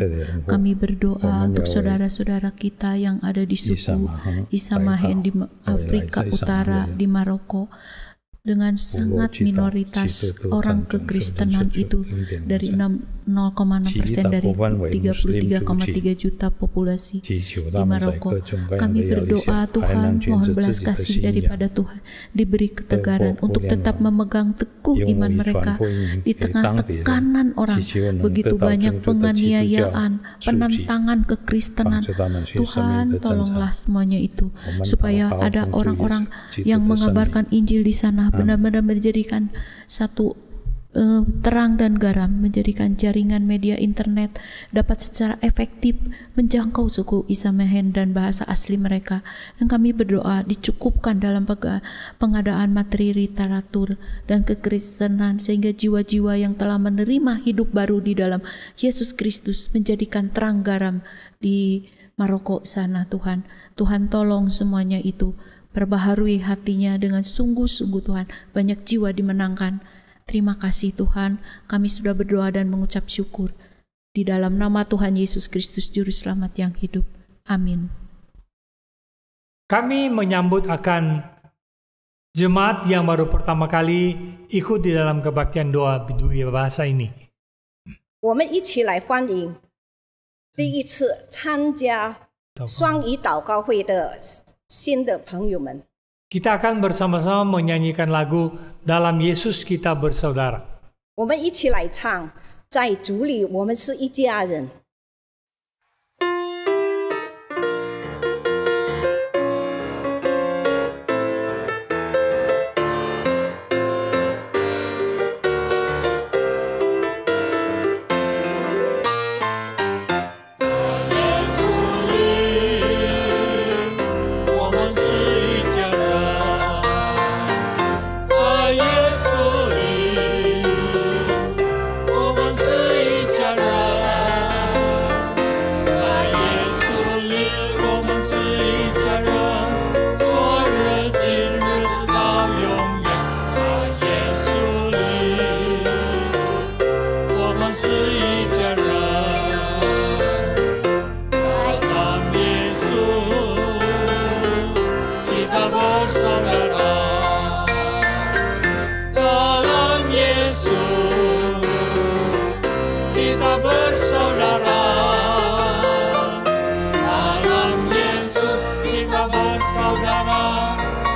kami berdoa untuk saudara-saudara kita yang ada di suku Isamahen di Afrika Utara, di Maroko, dengan sangat minoritas orang kekristenan itu dari 0,6% dari 33,3 juta populasi di Maroko. Kami berdoa Tuhan, mohon belas kasih daripada Tuhan, diberi ketegaran untuk tetap memegang teguh iman mereka di tengah tekanan orang, begitu banyak penganiayaan, penentangan kekristenan. Tuhan, tolonglah semuanya itu, supaya ada orang-orang yang mengabarkan Injil di sana, benar-benar menjadikan satu terang dan garam, menjadikan jaringan media internet dapat secara efektif menjangkau suku Isamehen dan bahasa asli mereka. Dan kami berdoa dicukupkan dalam pengadaan materi literatur dan kekristenan, sehingga jiwa-jiwa yang telah menerima hidup baru di dalam Yesus Kristus menjadikan terang garam di Maroko sana. Tuhan, Tuhan tolong semuanya itu, perbaharui hatinya dengan sungguh-sungguh Tuhan, banyak jiwa dimenangkan. Terima kasih Tuhan, kami sudah berdoa dan mengucap syukur di dalam nama Tuhan Yesus Kristus Juru Selamat yang hidup. Amin. Kami menyambut akan jemaat yang baru pertama kali ikut di dalam kebaktian doa dua bahasa ini. 我们一起来欢迎第一次参加双语祷告会的新的朋友们。 Kita akan bersama-sama menyanyikan lagu Dalam Yesus Kita Bersaudara. 我们一起来唱，在主里我们是一家人。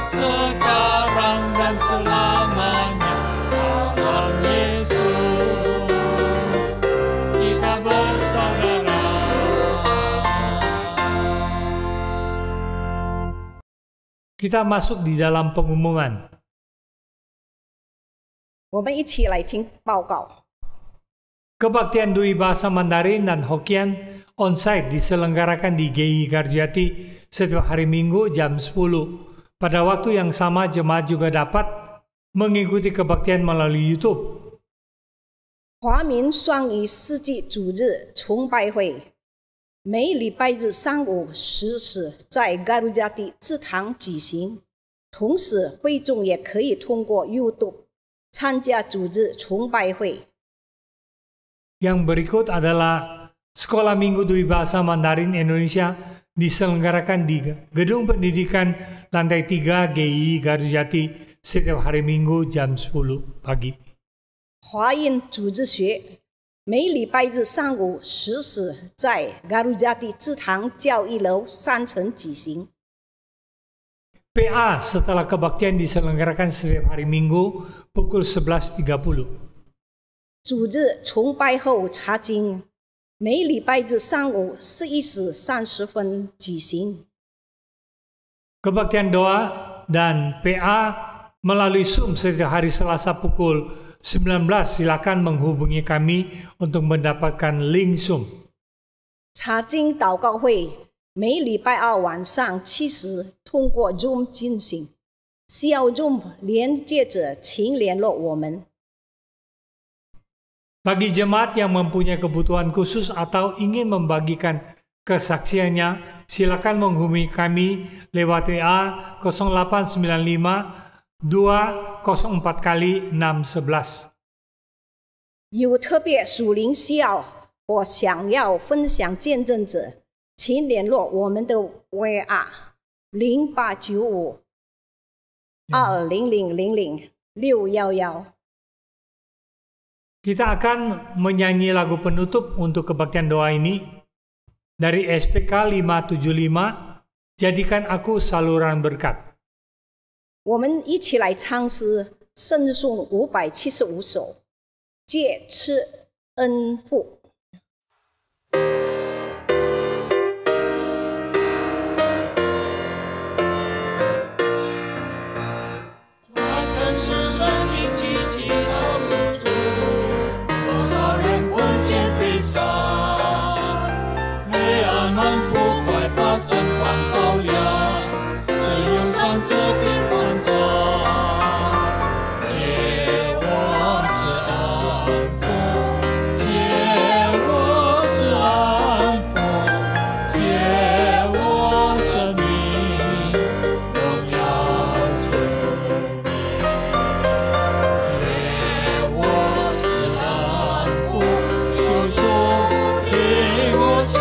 Sekarang dan selamanya, dalam Yesus kita bersaudara. Kita masuk di dalam pengumuman. 我们一起来听报告。 Kebaktian Dui Bahasa Mandarin dan Hokkien onsite diselenggarakan di GI Garjati setiap hari Minggu jam 10. Pada waktu yang sama, jemaat juga dapat mengikuti kebaktian melalui YouTube. 华民双语世纪主日崇拜会，每礼拜日上午10时在Garujati祠堂举行。同时，会众也可以通过 YouTube 参加主日崇拜会。 Yang berikut adalah Sekolah Minggu Dui Bahasa Mandarin Indonesia diselenggarakan di Gedung Pendidikan Lantai 3 GI Garjati setiap hari Minggu jam 10 pagi. 华印组织学每礼拜日上午10时在Garujati祠堂教育楼3层举行。 PA setelah kebaktian diselenggarakan setiap hari Minggu pukul 11.30. 主日崇拜后查经，每礼拜日上午11时30分举行。 Kebaktian doa dan PA melalui Zoom setiap hari Selasa pukul 19. Silakan menghubungi kami untuk mendapatkan link Zoom. 查经祷告会每礼拜二晚上7时通过 Zoom 进行，需要 Zoom 连接者请联络我们。 Bagi jemaat yang mempunyai kebutuhan khusus atau ingin membagikan kesaksiannya, silakan menghubungi kami lewat WA 0895 204 kali 611. 有特别属灵需要或想要分享见证者，请联络我们的 WA 0895 20000 611。Kita akan menyanyi lagu penutup untuk kebaktian doa ini dari SPK 575, Jadikan Aku Saluran Berkat. 我们一起来唱诗圣颂575首，借赐恩福。他曾是生命奇迹道路中，多少人困倦悲伤，黑暗漫不快把真光照亮，是忧伤这平安中，借我是安抚，借我是安抚，借我生命荣耀主名，借我是安抚，求主听我求。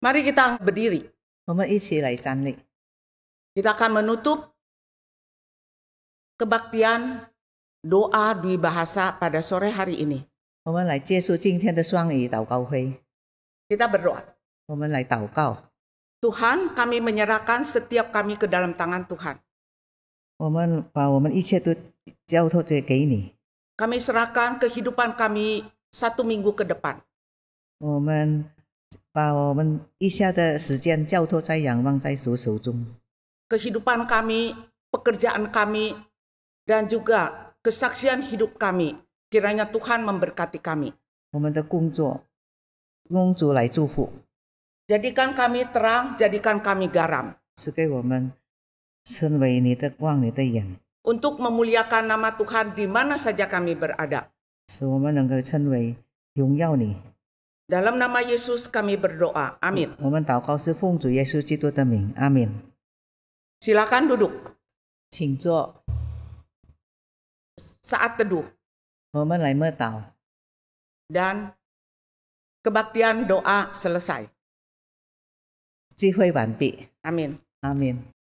Mari kita berdiri. 我们一起来站立。 Kita akan menutup kebaktian doa dwi bahasa pada sore hari ini. 我们来结束今天的双语祷告会。 Kita berdoa. 我们来祷告。 Tuhan, kami menyerahkan setiap kami ke dalam tangan Tuhan. 我们把我们一切都交托给你。 Kami serahkan kehidupan kami 1 minggu ke depan. 我们把我们以下的时间交托在仰望在主手中。 Kehidupan kami, pekerjaan kami, dan juga kesaksian hidup kami. Kiranya Tuhan memberkati kami. 我们的工作，用主来祝福。 Jadikan kami terang, jadikan kami garam. 是给我们成为你的光，你的眼， Untuk memuliakan nama Tuhan di mana saja kami berada. 使我们能够成为荣耀你。 Dalam nama Yesus kami berdoa. Amin. 我们祷告是奉主耶稣基督的名，阿门。 Silakan duduk. 请坐。 Saat teduh 我们来默祷， dan kebaktian doa selesai. 聚会完毕， Amin. 阿门。